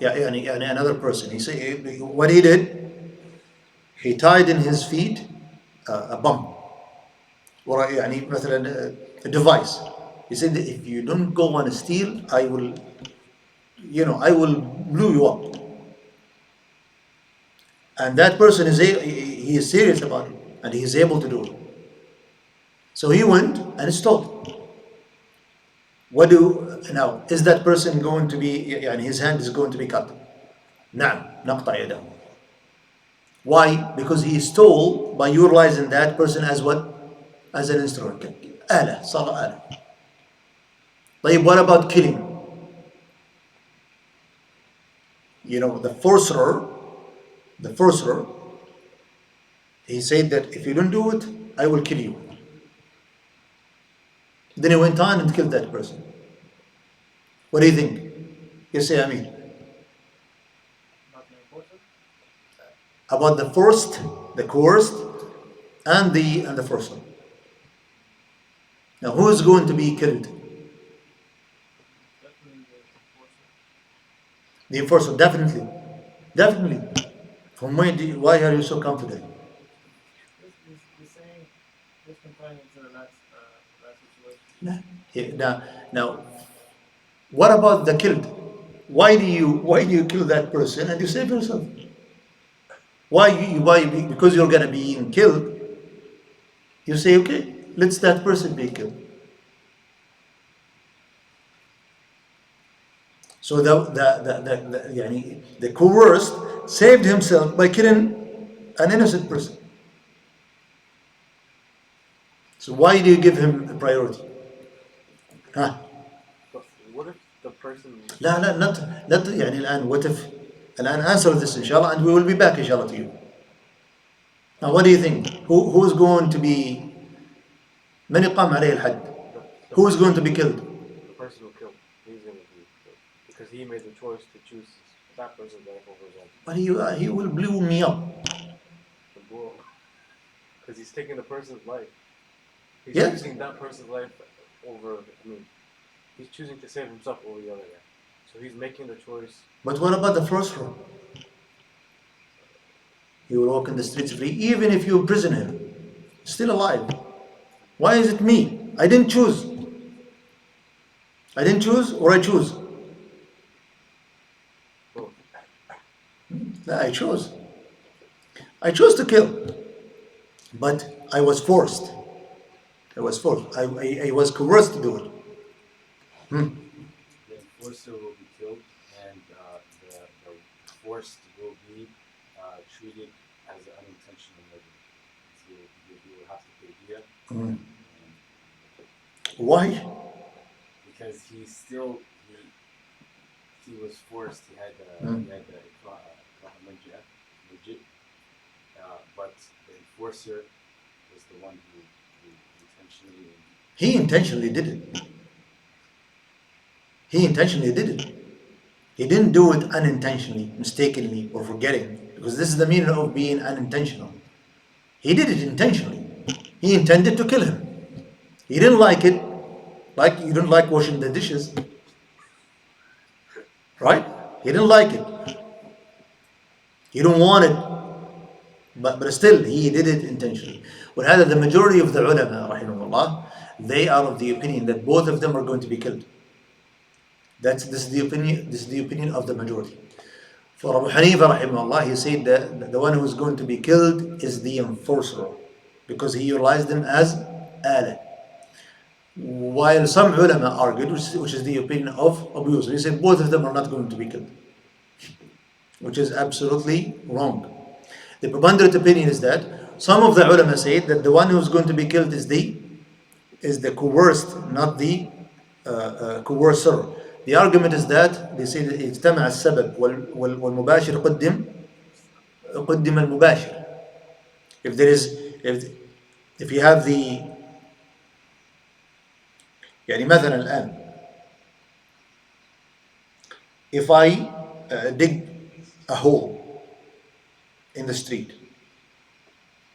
another person. He said what he did. He tied in his feet a bomb, or مثلا a device. He said that if you don't go and steal, I will blow you up. And that person he is serious about it, and he is able to do it. So he went and stole. Now, is that person going to be, his hand is going to be cut? نعم, نقطع يده. Why? Because he stole by utilizing that person as what? As an instrument. آلة, صار آلة. طيب, what about killing? You know, the forcerer, he said that if you don't do it, I will kill you. Then he went on and killed that person. What do you think? You say, I mean, Not the enforcer. about the forced, the coerced, and the forcer. Now, who is going to be killed? Definitely the enforcer. The enforcer, definitely, definitely. From why are you so confident? He's saying this confining to the last situation. No. Now, what about the killed? Why do you kill that person and you save yourself? Why? Because you're gonna be killed. You say, okay, let's that person be killed. So the coerced saved himself by killing an innocent person. So why do you give him a priority? Huh? But what if the person? لا لا not يعني الآن what if الآن answer this inshallah and we will be back inshallah to you. Now what do you think? Who's going to be من يقام عليه الحد? The Who is person, going to be killed? the person who killed, he's gonna be killed because he made the choice to choose that person's life over his own. But he will blow me up. The bull, because he's taking the person's life. He's Yes. choosing that person's life over. I mean, he's choosing to save himself over the other guy. So he's making the choice. But what about the first one? He will walk in the streets free even if you imprison him. Still alive. Why is it me? I didn't choose. I didn't choose or I choose? Both. No, I chose. I chose to kill. But I was forced. I was forced. I was coerced to do it. The enforcer will be killed, and the forced will be treated as an unintentional murder. So you will have to pay diya, Why? because he was forced. He had legit, but the enforcer was the one who intentionally. He intentionally did it. He intentionally did it. He didn't do it unintentionally, mistakenly, or forgetting. Because this is the meaning of being unintentional. He did it intentionally. He intended to kill him. He didn't like it, like you don't like washing the dishes. Right? He didn't like it. He don't want it. But still, he did it intentionally. وهذا the majority of the ulama, rahimahullah, they are of the opinion that both of them are going to be killed. This is the opinion. This is the opinion of the majority. For Abu Hanifa, rahimahullah, he said that the one who is going to be killed is the enforcer, because he utilized them as ala. While some ulama argued, which is the opinion of Abu Yusuf, he said both of them are not going to be killed, which is absolutely wrong. The preponderant opinion is that some of the ulama say that the one who is going to be killed is the coerced, not the coercer. The argument is that they say that اجتمع السبب والمباشر قدم المباشر. If there is, if you have the, يعني مثلا الآن, if I dig a hole in the street,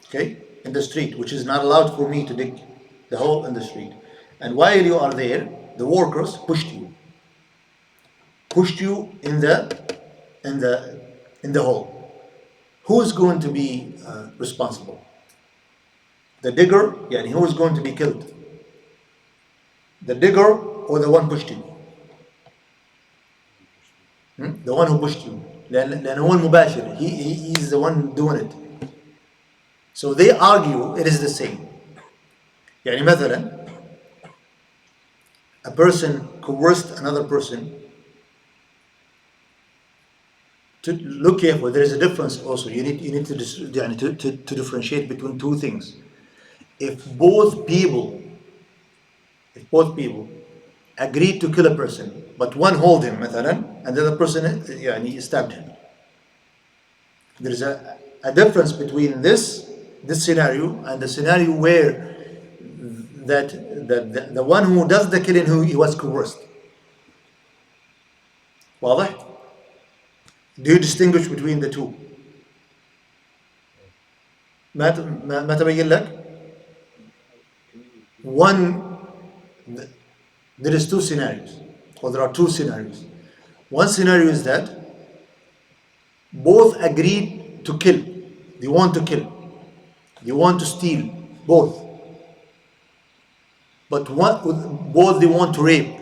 okay, in the street, which is not allowed for me to dig the hole in the street, and while you are there, the workers pushed you in the hole. Who is going to be responsible? The digger, yeah, who is going to be killed? The digger or the one pushed you? The one who pushed you. لأن هو المباشر. He is the one doing it. So they argue it is the same. يعني مثلا, a person coerced another person look careful. There is a difference also. You need to differentiate between two things. If both people agreed to kill a person, but one hold him مثلا, and the other person يعني stabbed him, there is a difference between this scenario and the scenario where the one who does the killing, who he was coerced. واضح? Do you distinguish between the two? ما تبين لك؟ One, there is two scenarios, or there are two scenarios. One scenario is that both agreed to kill. They want to kill. They want to steal. Both. But both they want to rape.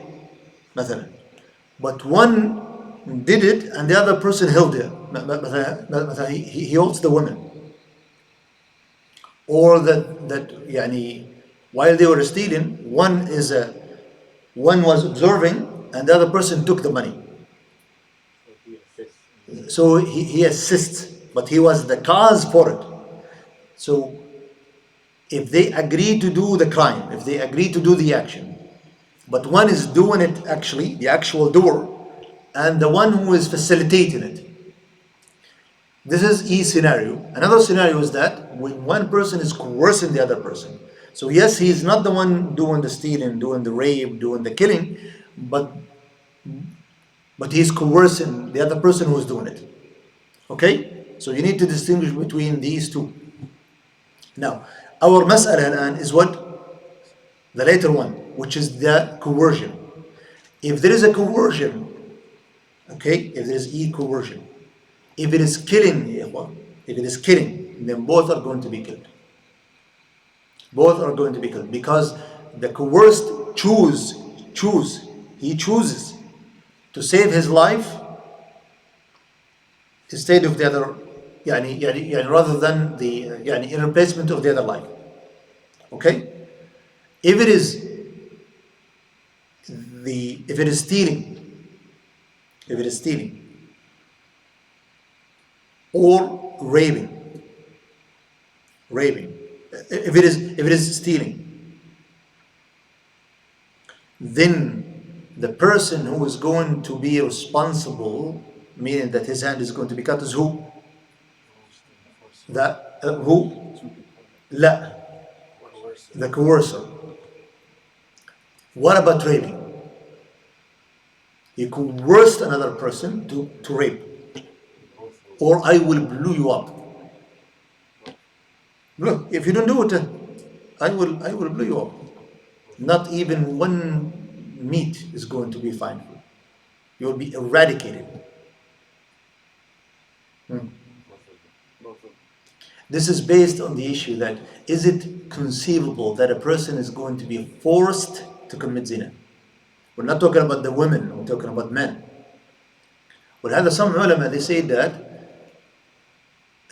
مثلا. But one did it and the other person held her. مثلا he holds the woman. Or that يعني while they were stealing, one was observing and the other person took the money. So he assists, but he was the cause for it. So if they agree to do the crime, if they agree to do the action, but one is doing it actually, the actual doer, and the one who is facilitating it. This is E scenario. Another scenario is that when one person is coercing the other person. So yes, he is not the one doing the stealing, doing the rape, doing the killing, but he's coercing the other person who is doing it. Okay? So you need to distinguish between these two. Now, our mas'ala الآن is what? The later one, which is the coercion. If there is a coercion, okay, if there is coercion, if it is killing, if it is killing, then both are going to be killed. Both are going to be killed because the coerced he chooses to save his life instead of the other, rather than the in replacement of the other life. Okay? If it is stealing or raping, if it is stealing, then the person who is going to be responsible, meaning that his hand is going to be cut, is who? Who? لا, the coercer. What about raping? You coerced another person to rape, or I will blow you up. Look, if you don't do it, I will blow you up. Not even one meat is going to be fine for you. You will be eradicated. This is based on the issue that is it conceivable that a person is going to be forced to commit zina? We're not talking about the women, we're talking about men. ولهذا some ulama, they say that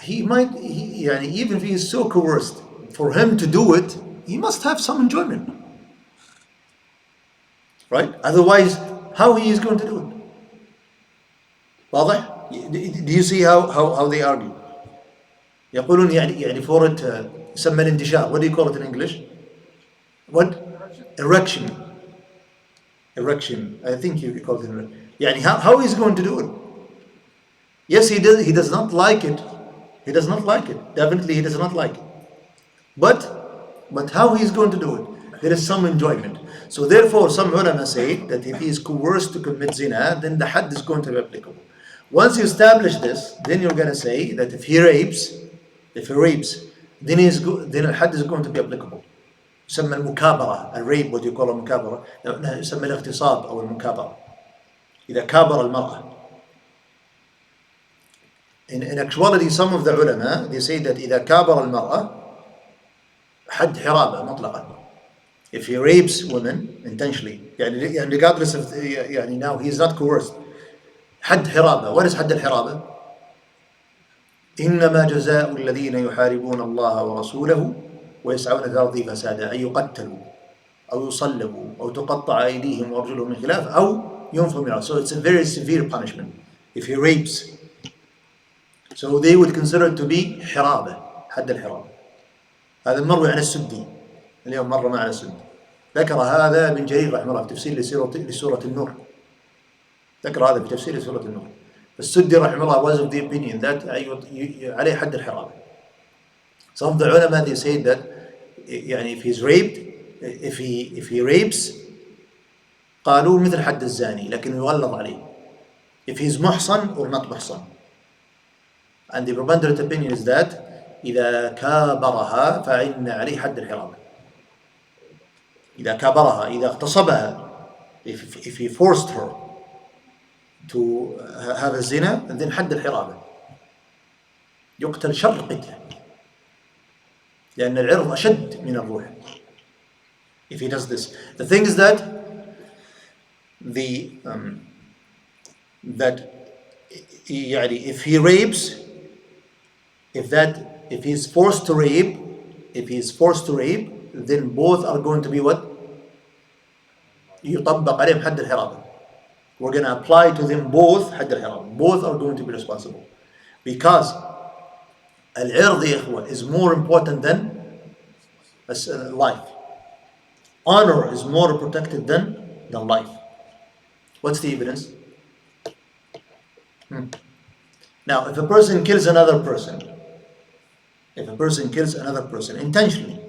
he might, even if he is so coerced, for him to do it, he must have some enjoyment. Right? Otherwise, how he is going to do it? واضح? Do you see how they argue? يقولون for it يسمى الانتشار. What do you call it in English? What? Erection. I think you call it erection. How is he going to do it? Yes, he does not like it. Definitely he does not like it. But how he is going to do it? There is some enjoyment. So therefore some ulama say that if he is coerced to commit zina, then the had is going to be applicable. Once you establish this, then you're going to say that if he rapes, then the had is going to be applicable. يسمى المكابرة, الريب, what you call المكابرة, يسمى الاغتصاب أو المكابرة. إذا كابر المرأة. In actuality, some of the ulama, they say that إذا كابر المرأة حد حرابة مطلقا. If he rapes women intentionally, regardless of now he is not coerced. حد حرابة. What is حد الحرابة? إنما جزاء الذين يحاربون الله ورسوله ويسعون في الأرض فسادا أن يقتلوا أو يصلبوا أو تقطع أيديهم وأرجلهم من خلاف أو ينفوا من الأرض. So it's a very severe punishment if he rapes So they would consider it to be حرابة, حد الحرابة. هذا مروي عن السدي، اليوم مر معنا السدي، ذكر هذا ابن جرير رحمه الله في تفسير لسورة النور، ذكر هذا في تفسير سورة النور. السدي رحمه الله was of the opinion that عليه حد الحرابة. Some of the ulama they say that يعني if he's raped, if he rapes قالوا مثل حد الزاني لكن يغلظ عليه. If he's محصن or not محصن. And the preponderant opinion is that إذا كابرها فإن عليه حد الحرابة. إذا كابرها، إذا اغتصبها, if he forced her to have a zina, then حد الحرابة. يقتل شر قتله. لأن العرض أشد من الروح. If he does this, the thing is that يعني if he rapes, if he's forced to rape, then both are going to be what? يطبق عليهم حد الحرابة. We're going to apply to them both حد الحرابة. Both are going to be responsible. Because العرض يا إخوة is more important than life. Honor is more protected than life. What's the evidence? Now, if a person kills another person intentionally,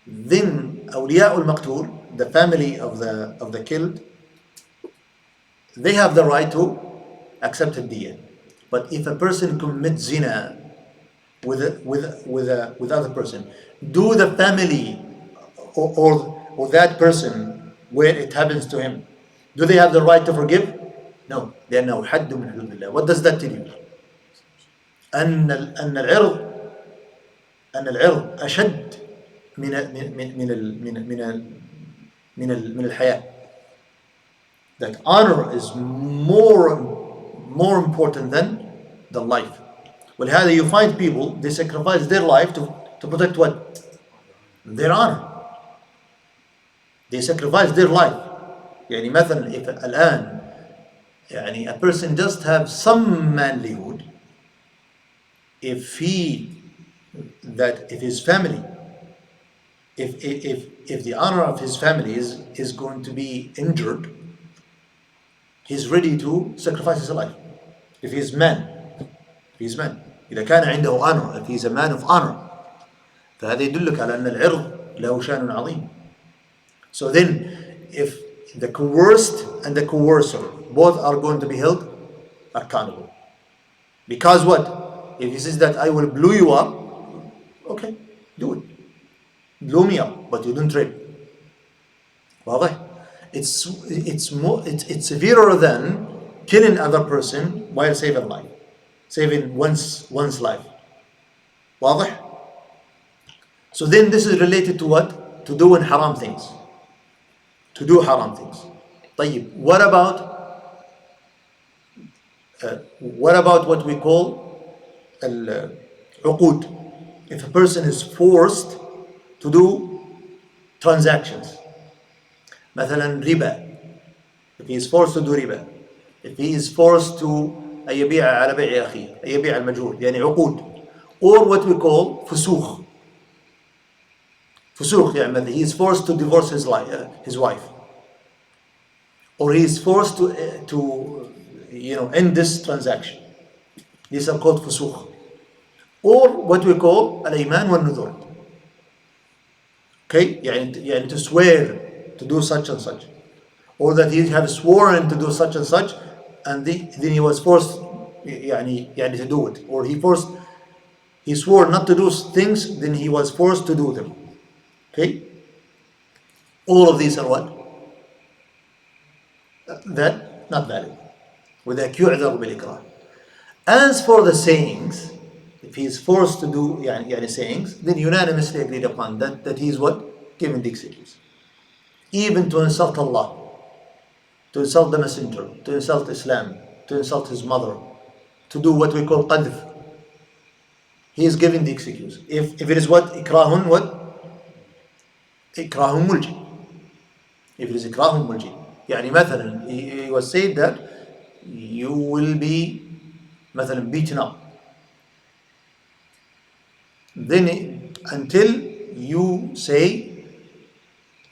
then أولياء المقتول, the family of the killed, they have the right to accept الدية. But if a person commits zina with other person, do the family or that person where it happens to him, do they have the right to forgive? No. لأنه حد من حدود الله. What does that tell you? أن العرض أشد من الحياة. That honor is more important than the life. ولهذا you find people, they sacrifice their life to protect what? Their honor. They sacrifice their life. يعني مثلا if الآن يعني a person just have some manlyhood, if his family, if the honor of his family is going to be injured, he's ready to sacrifice his life. If he's man, إذا كان عنده honor, if he's a man of honor, فهذا يدلك على أن العرض له شأن عظيم. So then, if the coerced and the coercer both are going to be held accountable. Because what? If he says that I will blow you up, okay, do it. Blow me up, but you don't rape. واضح? It's severer than killing other person while saving life, saving one's life. واضح? So then this is related to what? To doing haram things. To do haram things. طيب, what about what we call al-uqud? If a person is forced to do transactions, مثلا riba, if he is forced to do riba, if he is forced to أن يبيع على بيع أخيه, أن يبيع المجهول, يعني عقود, or what we call فسوخ. يعني he is forced to divorce his wife, or he is forced to end this transaction. These are called فسوخ. Or what we call الأيمان والنذور. Okay, يعني to swear to do such and such, or that he have sworn to do such and such, and then he was forced يعني to do it, or he swore not to do things, then he was forced to do them. Okay, all of these are what? That not valid. وذاك يعذر بالإكراه. As for the sayings, if he is forced to do يعني sayings, then unanimously agreed upon that he is what? Given the excuse. Even to insult Allah, to insult the Messenger, to insult Islam, to insult his mother, to do what we call qadf, he is given the excuse. If it is what? Ikrahun what? Ikrahun mulji. If it is ikrahun mulji. يعني مثلا he was said that you will be مثلا beaten up then until you say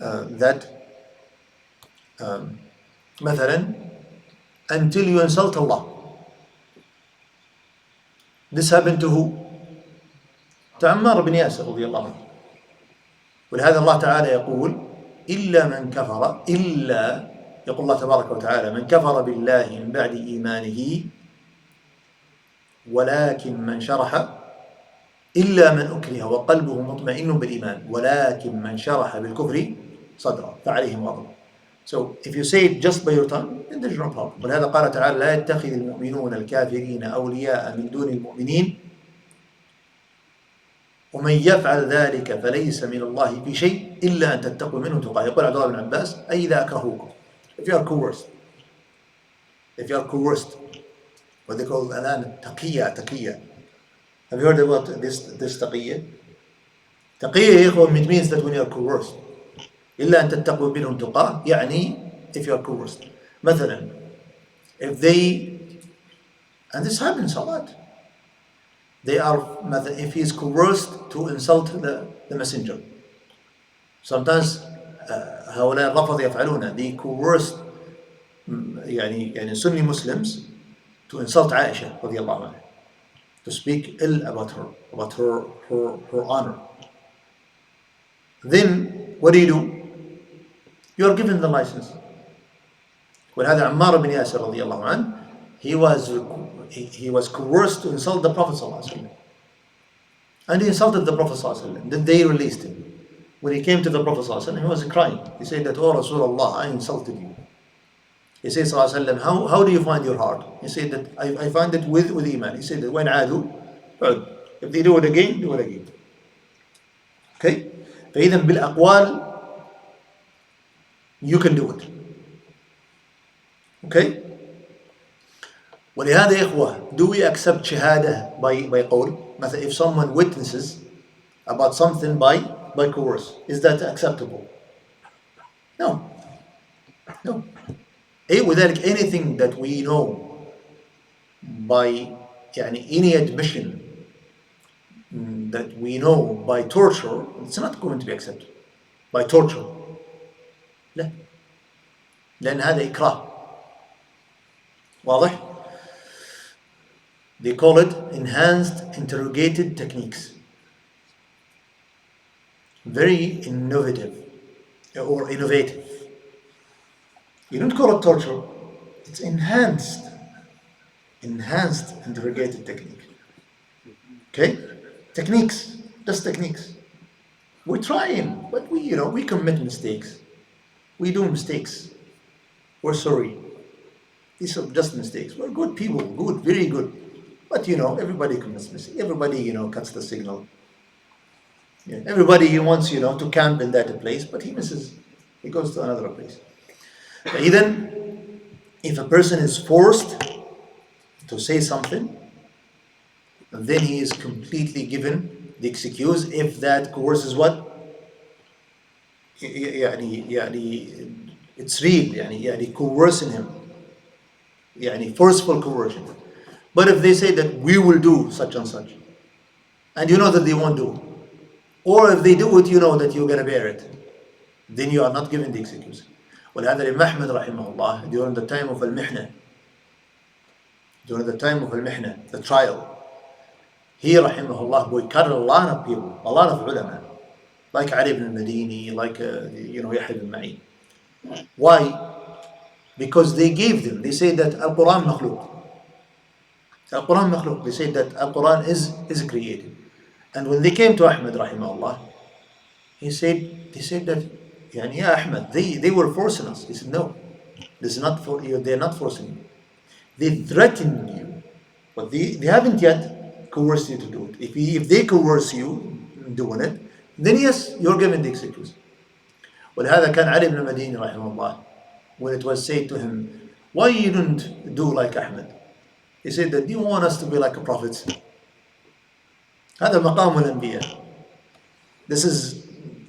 that مثلا until you insult Allah. This happened to who? To عمار بن ياسر رضي الله عنه. ولهذا الله تعالى يقول إلا من كفر إلا يقول الله تبارك وتعالى من كفر بالله من بعد إيمانه ولكن من شرح إلا من أكره وقلبه مطمئن بالإيمان ولكن من شرح بالكفر صدرا فعليهم غضب. So if you say it just by your tongue, then there's no problem. ولهذا قال تعالى لا يتخذ المؤمنون الكافرين أولياء من دون المؤمنين ومن يفعل ذلك فليس من الله في شيء إلا أن تتقوا منه تقاه. يقول عبد الله بن عباس أي إذا أكرهوكم. If you are coerced, what they call الآن تقية. Have you heard about this تقية? تقية يا إخوان, it means that when you are coerced إلا أن تتقوا منهم تقاه, يعني if you are coerced. مثلا if they, and this happens a lot, they are, if he is coerced to insult the messenger. Sometimes هؤلاء الرفض يفعلون, they coerced يعني Sunni Muslims to insult Aisha رضي الله عنها, to speak ill about her honor. Then what do? You are given the license. ولهذا عمار بن ياسر رضي الله عنه, he was coerced to insult the Prophet ﷺ. And he insulted the Prophet ﷺ. Then they released him. When he came to the Prophet ﷺ, he was crying. He said that, "Oh Rasulullah, I insulted you." He said ﷺ, how do you find your heart? He said that I find it with Iman. He said that when عادوا, if they do it again, do it again. Okay? فإذا بالأقوال you can do it. Okay? ولهذا يا إخوة, do we accept شهادة by قول? مثلا if someone witnesses about something by coerce, is that acceptable? No. وذلك anything that we know by يعني any admission that we know by torture, it's not going to be accepted. By torture. لا. لأن هذا إكراه. واضح؟ They call it enhanced interrogated techniques. Very innovative or innovative. You don't call it torture. It's enhanced interrogated technique. Okay? Techniques, just techniques. We're trying, but we commit mistakes. We do mistakes. We're sorry. These are just mistakes. We're good people, good, very good. But everybody commits mistakes. Everybody, cuts the signal. Yeah. Everybody he wants, to camp in that place, but he misses. He goes to another place. Even if a person is forced to say something, then he is completely given the excuse if that coerces what? It's real, coercing him. Forceful coercion. But if they say that we will do such and such, and you know that they won't do, or if they do it, you know that you're going to bear it, then you are not given the excuse. ولهذا الإمام أحمد رحمه الله, during the time of المحنة, the trial, he rahimahullah boycotted a lot of people, a lot of ulama, like Ali ibn al-Madini, like Yahya ibn Ma'in. Why? Because they say that Al-Quran makhluq. They say that Al-Quran is created. And when they came to Ahmad rahimahullah, they said that, yeah Ahmad, they were forcing us. He said, no, this is not for you. They're not forcing you. They threatened you, but they haven't yet coerced you to do it. If they coerce you in doing it, then yes, you're given the excuse. ولهذا كان علي بن المديني رحمه الله, when it was said to him, why you don't do like Ahmad? He said that, do you want us to be like a prophet? هذا مقام الأنبياء. This is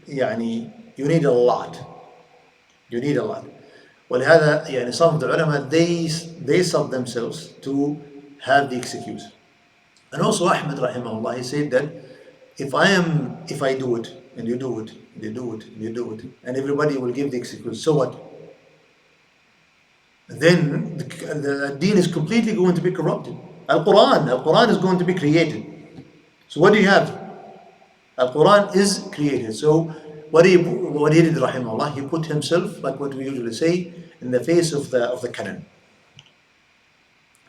you need a lot. ولهذا some of the ulama, they sub themselves to have the excuse. And also Ahmad rahimahullah, he said that if I do it, and you do it, and you do it, and you do it, and everybody will give the excuse, so what? Then the deen is completely going to be corrupted. Al-Quran is going to be created. So what do you have? Al-Quran is created. So what he did, rahimahullah, he put himself, like what we usually say, in the face of the cannon.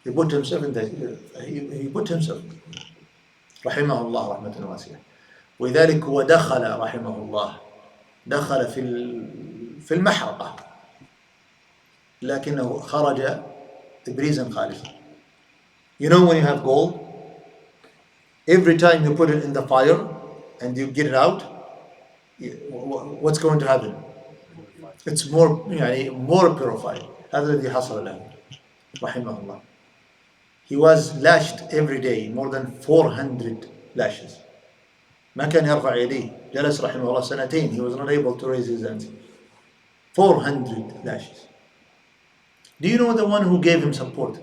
He put himself in the he put himself, rahimahullah rahmatan wasi'ah. ولذلك هو دخل رحمه الله دخل في المحرقة لكنه خرج إبريزا خالصا. You know when you have gold, every time you put it in the fire and you get it out, what's going to happen? It's more يعني more purified. هذا الذي حصل له رحمه الله. He was lashed every day, more than 400 lashes. ما كان يرفع يديه. جلس رحمه الله سنتين. He was not able to raise his hands. 400 lashes. Do you know the one who gave him support?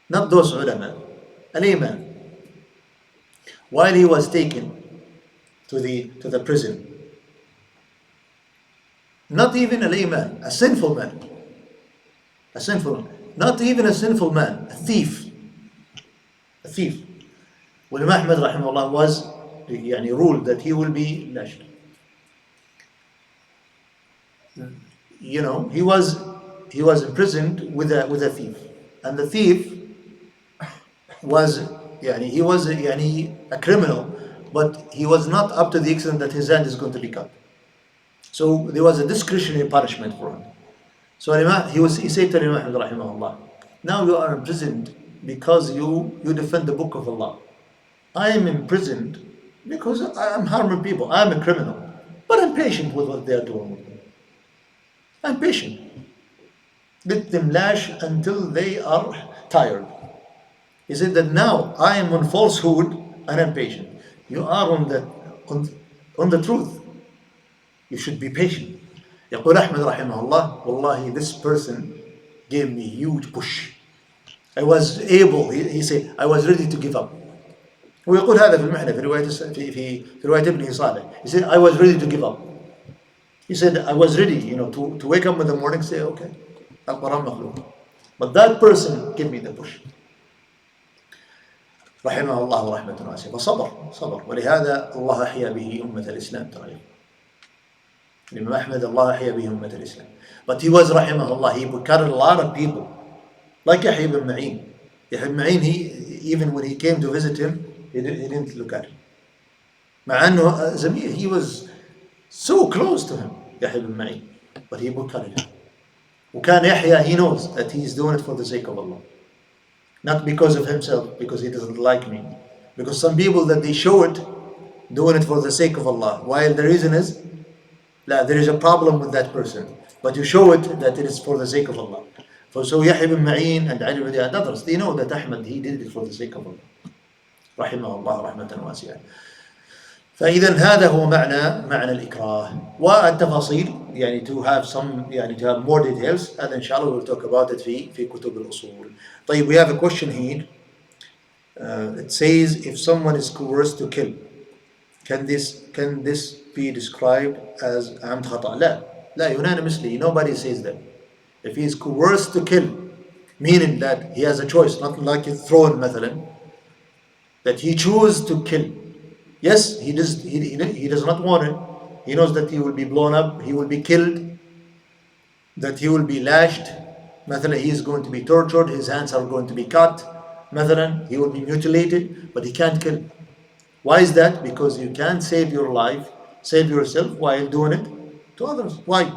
Not those ulama. Al-Imam. While he was taken to the prison, not even Al-Imam, a sinful man. A sinful man. Not even a sinful man, a thief. A thief. When Imam Ahmad rahimahullah was ruled that he will be lashed. You know, he was imprisoned with a thief. And the thief was a criminal, but he was not up to the extent that his hand is going to be cut. So there was a discretionary punishment for him. So he said to Imam Ahmad rahimahullah, now you are imprisoned because you defend the book of Allah. I am imprisoned because I am harming people. I am a criminal. But I'm patient with what they are doing with me. I'm patient. Let them lash until they are tired. He said that now I am on falsehood and I'm patient. You are on the truth. You should be patient. يقول أحمد رحمه الله والله this person gave me huge push. I was able, he said, I was ready to give up. ويقول هذا في المحنة في رواية ابن صالح. He said, I was ready to give up. He said, I was ready, to wake up in the morning and say, okay, Al-Quran مخلوق. But that person gave me the push. رحمه الله رحمة واسعة. فصبر ولهذا الله أحيا به أمة الإسلام ترى. Imam Ahmad, Allah أحيا به أمة الإسلام. But he was rahimahullah, he carried a lot of people. Like Yahya ibn Ma'in. Yahya ibn Ma'in, even when he came to visit him, he didn't look at him. مع أنه زميل, he was so close to him, Yahya ibn Ma'in. But he carried him. وكان Yahya, he knows that he is doing it for the sake of Allah. Not because of himself, because he doesn't like me. Because some people that they show it, doing it for the sake of Allah. While the reason is, there is a problem with that person. But you show it that it is for the sake of Allah. So Yahya ibn Ma'in and Ali ibn and others, they know that Ahmad, he did it for the sake of Allah. رحمه الله رحمة واسعة. فإذا هذا هو معنى الإكراه. والتفاصيل to have to have more details, and inshallah we'll talk about it في كتب الأصول. طيب, we have a question here. It says, if someone is coerced to kill, can this be described as عمد خطأ? لا, unanimously nobody says that. If he is coerced to kill, meaning that he has a choice, not like he's thrown مثلا, that he chooses to kill. Yes, he does not want it. He knows that he will be blown up, he will be killed, that he will be lashed. مثلا, he is going to be tortured, his hands are going to be cut. مثلا, he will be mutilated, but he can't kill. Why is that? Because you can't save your life, save yourself while doing it to others. Why?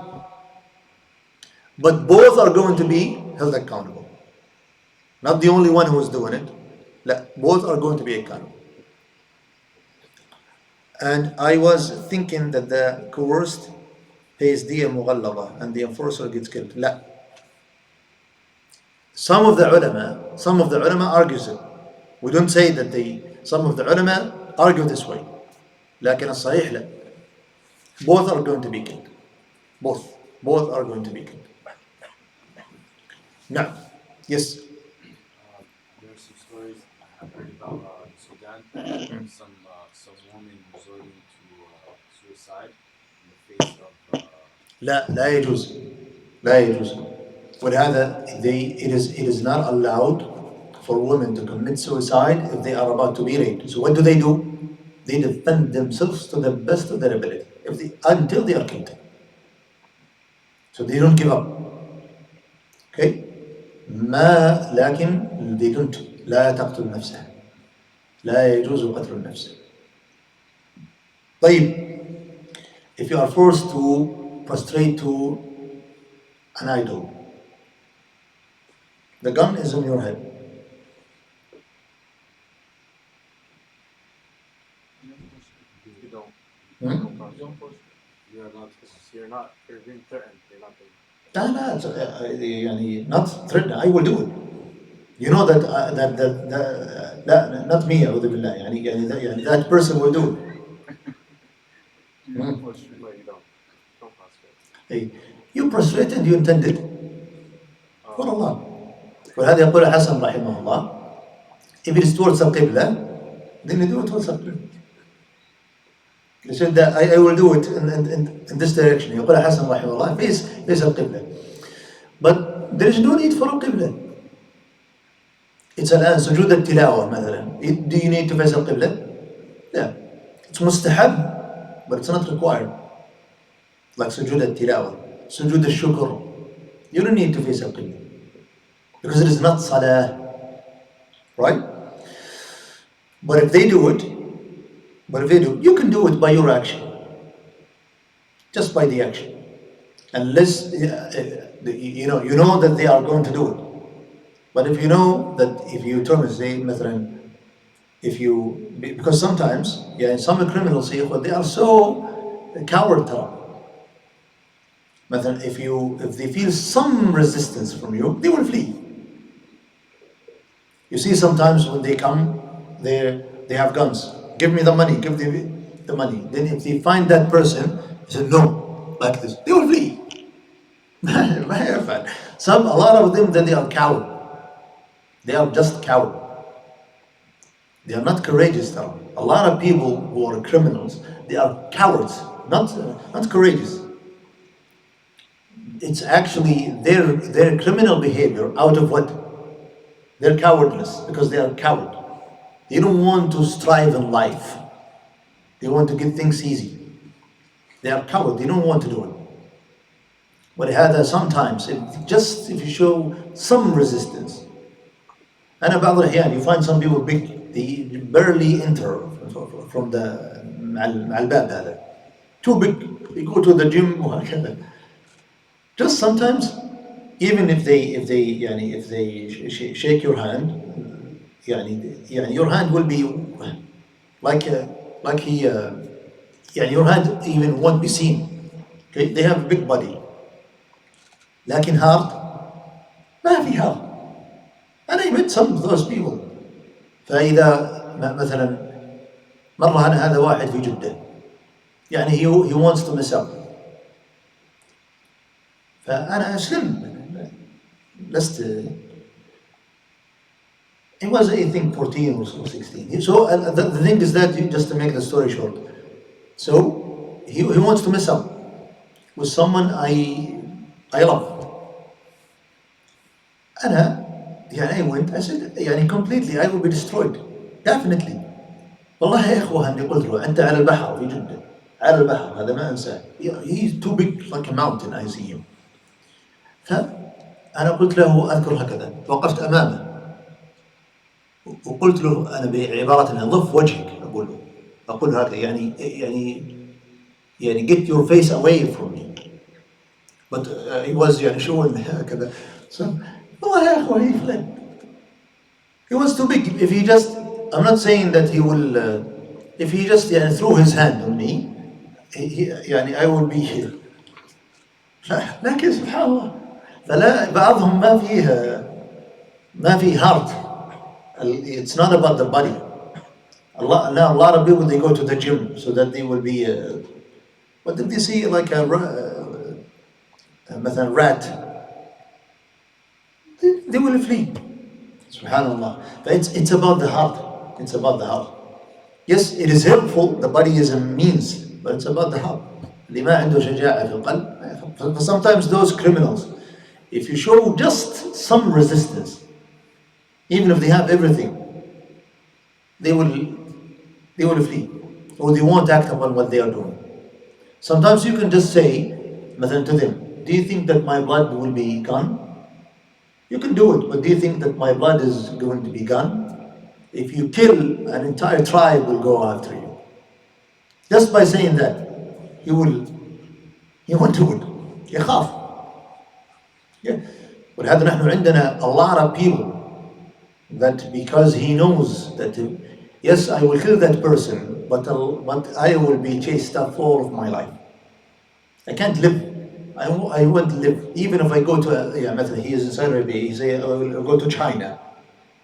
But both are going to be held accountable. Not the only one who is doing it. Both are going to be accountable. And I was thinking that the coerced pays diya mughallada and the enforcer gets killed. لا. Some of the ulama argues it. We don't say that some of the ulama argue this way. لكن الصحيح لا. Both are going to be killed. Both are going to be killed. Now, yes. There are some stories I have heard about Sudan. Some woman resorting to suicide in the face of لا يجوز. لا يجوز. ولهذا it is not allowed for women to commit suicide if they are about to be raped. So what do? They defend themselves to the best of their ability until they are killed. So they don't give up. Okay? لكن they don't. لا تقتل نفسها. لا يجوز قتل النفس. طيب, if you are forced to prostrate to an idol, the gun is on your head. You don't. Hmm? You're not. You're being threatened. You're not being. لا يعني not threatened. I will do it. You know that لا not me أعوذ بالله يعني that person will do it. No, you don't. Don't prostrate. Hey, you prostrate and you intend it for Um, Allah. ولهذا يقول الحسن رحمه الله, if it is towards القبلة, then you do it towards القبلة. He said that I will do it in this direction. يقول الحسن رحمه الله, face القبلة. But there is no need for القبلة. It's الآن سجود التلاوة مثلا. Do you need to face القبلة? لا. It's مستحب, but it's not required. Like سجود التلاوة, سجود الشكر. You don't need to face القبلة. Because it is not salah. Right? But if they do, you can do it by your action. Just by the action. Unless you know that they are going to do it. But if you know that if you turn and say, مثلا, because sometimes, some criminals say, well, they are so coward. مثلا, if they feel some resistance from you, they will flee. You see, sometimes when they come, they have guns. Give me the money, give the money. Then if they find that person, they say, no, like this, they will flee. A lot of them, then they are coward. They are just coward. They are not courageous. A lot of people who are criminals, they are cowards, not courageous. It's actually their criminal behavior out of what? Their cowardness, because they are coward. They don't want to strive in life. They want to get things easy. They are coward. They don't want to do it. ولهذا sometimes if you show some resistance, and بعض الأحيان you find some people big, they barely enter from the مع الباب هذا, too big. They go to the gym وهكذا. Just sometimes, even if they shake your hand, your hand will be like your hand even won't be seen. Okay? They have a big body. لكن hard, ما في hard. أنا met some of those people. فإذا مثلا مرة أنا هذا واحد في جدة, he wants to mess up. فأنا أسلم. He was, I think, 14 or 16. So the thing is that, just to make the story short, so he wants to mess up with someone I love. I went, I said, completely, I will be destroyed. Definitely. والله يا إخوة أني قلت له أنت على البحر في جدة, على البحر, هذا ما أنساه. He's too big, like a mountain, I see him. فأنا قلت له, أذكر هكذا, وقفت أمامه وقلت له أنا بعبارة أنها ضف وجهك, أقول هكذا, get your face away from me. But he was showing هكذا. So والله يا أخوة, he fled. He was too big. If he just, I'm not saying that he will, if he just threw his hand on me, I will be here. لكن سبحان الله, فلا بعضهم ما فيه heart. It's not about the body. A lot of people, they go to the gym so that they will be, but if they see like مثلا rat, they will flee. Subhanallah. But it's about the heart. It's about the heart. Yes, it is helpful, the body is a means, but it's about the heart. اللي ما عنده شجاعة في القلب ما يخاف. For sometimes those criminals, if you show just some resistance, even if they have everything, they will they will flee, or they won't act upon what they are doing. Sometimes you can just say, مثلا to them, do you think that my blood will be gone? You can do it, but do you think that my blood is going to be gone? If you kill, an entire tribe will go after you. Just by saying that, he won't do it. يخاف. Yeah. ولهذا نحن عندنا a lot of people that because he knows that yes, I will kill that person, but I will be chased up all of my life. I can't live. I won't live. Even if I go to, مثلا he is in Saudi Arabia, he say I will go to China.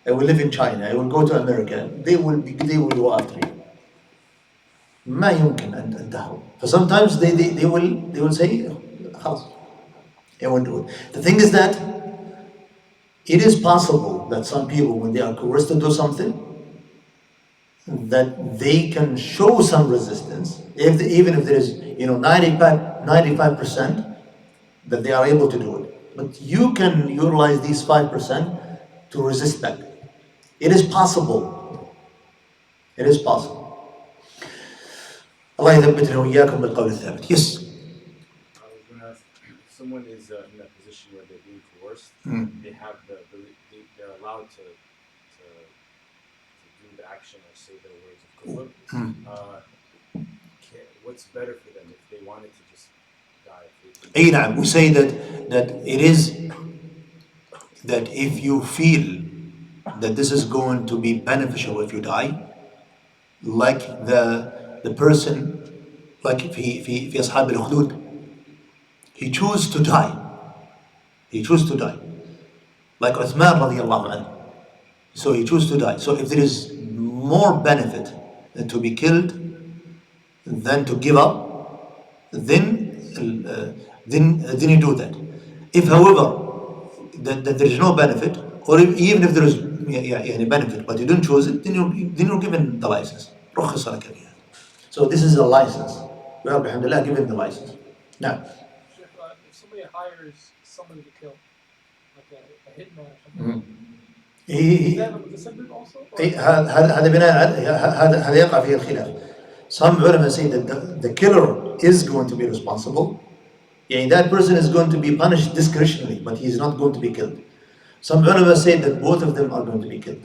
I will live in China. I will go to America. They will go after you. ما يمكن أن تهرب. So sometimes they will say خلاص. They won't do it. The thing is that it is possible that some people, when they are coerced to do something, that they can show some resistance, even if there is 95% that they are able to do it. But you can utilize these 5% to resist back. It is possible. It is possible. الله يثبتنا وإياكم بالقول الثابت. Yes. I was going to ask, if someone is in a position where they're being coerced, they have they're allowed to do the action or say their words of kufr. What's better for them if they wanted to just die? أي نعم. We say that it is that if you feel that this is going to be beneficial if you die, like the person, like في أصحاب الأخدود, he chose to die. He chose to die. Like Uthman radiallahu anhu. So he chose to die. So if there is more benefit to be killed than to give up, then you do that. If, however, that there is no benefit, or even if there is benefit, but you don't choose it, then you're given the license. رخص لك بها. So this is a license. We are, alhamdulillah, given the license. Now, if somebody hires somebody to kill, like a hitman or something, is that a descendant also? هذا بناء هذا يقع فيه الخلاف. Some ulama say that the killer is going to be responsible. That person is going to be punished discretionally, but he is not going to be killed. Some ulama say that both of them are going to be killed.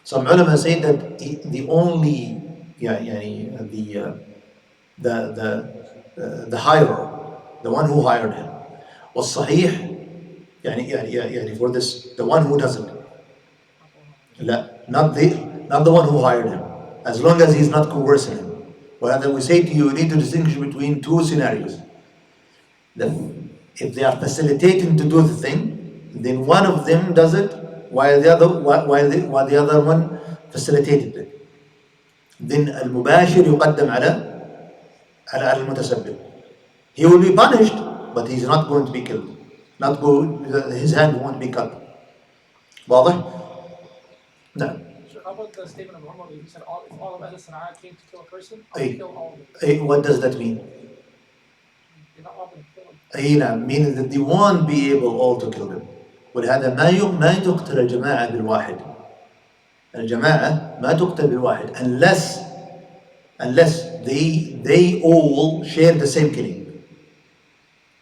Some ulama say that the only the hirer, the one who hired him, was sahih, for this, the one who doesn't. Not the one who hired him, as long as he's not coercing him. Well, we say to you need to distinguish between two scenarios. If they are facilitating to do the thing, then one of them does it while the other one facilitated it. Then المباشر يقدم على المتسبب. He will be punished, but he's not going to be killed. His hand won't be cut. واضح؟ نعم. How about the statement of Muhammad? He said, if all of Ahl Sana'a came to kill a person, I'll kill all of them. What does that mean? You're not all going to kill them. نعم, meaning that they won't be able all to kill them. ولهذا ما تقتل الجماعة بالواحد. الجماعة ما تقتل بالواحد unless they all share the same killing.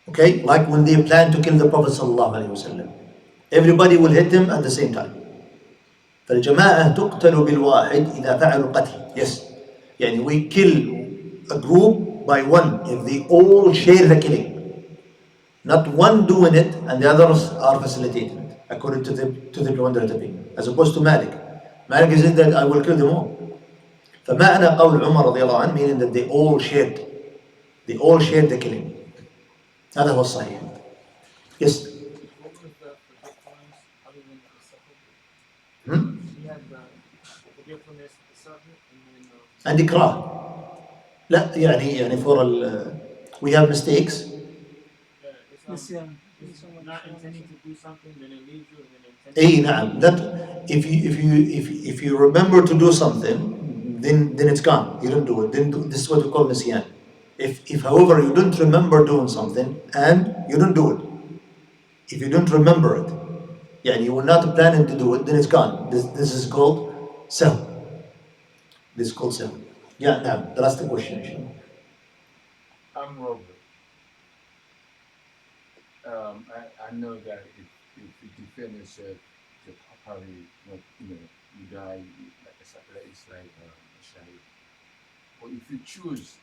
Okay, like when they plan to kill the Prophet sallallahu alaihi wasallam, everybody will hit him at the same time. فالجماعة تقتل بالواحد إذا فعلوا القتل. Yes, we kill a group by one if they all share the killing. Not one doing it and the others are facilitating it, according to the preponderant opinion, as opposed to Malik. Malik said that I will kill them all. فمعنى قول عمر رضي الله عنه, meaning that they all shared the killing. هذا هو الصحيح. Yes. What was the forgetfulness other than the subject? Hmm? He had the forgetfulness, the subject, and then And إكراه. لا for we have mistakes. it's not intending to do something, then it leaves you, and then intending. نعم. That if you remember to do something, then it's gone. You don't do it. This is what we call nisyan. If however you don't remember doing something and you don't do it, if you don't remember it, yeah, you were not planning to do it, then it's gone. This is called sahl. This is called sahl. Yeah, now the last question, inshallah. I'm Robert. I know that if you defend yourself, you probably not, you die like it's like a shahid. But if you choose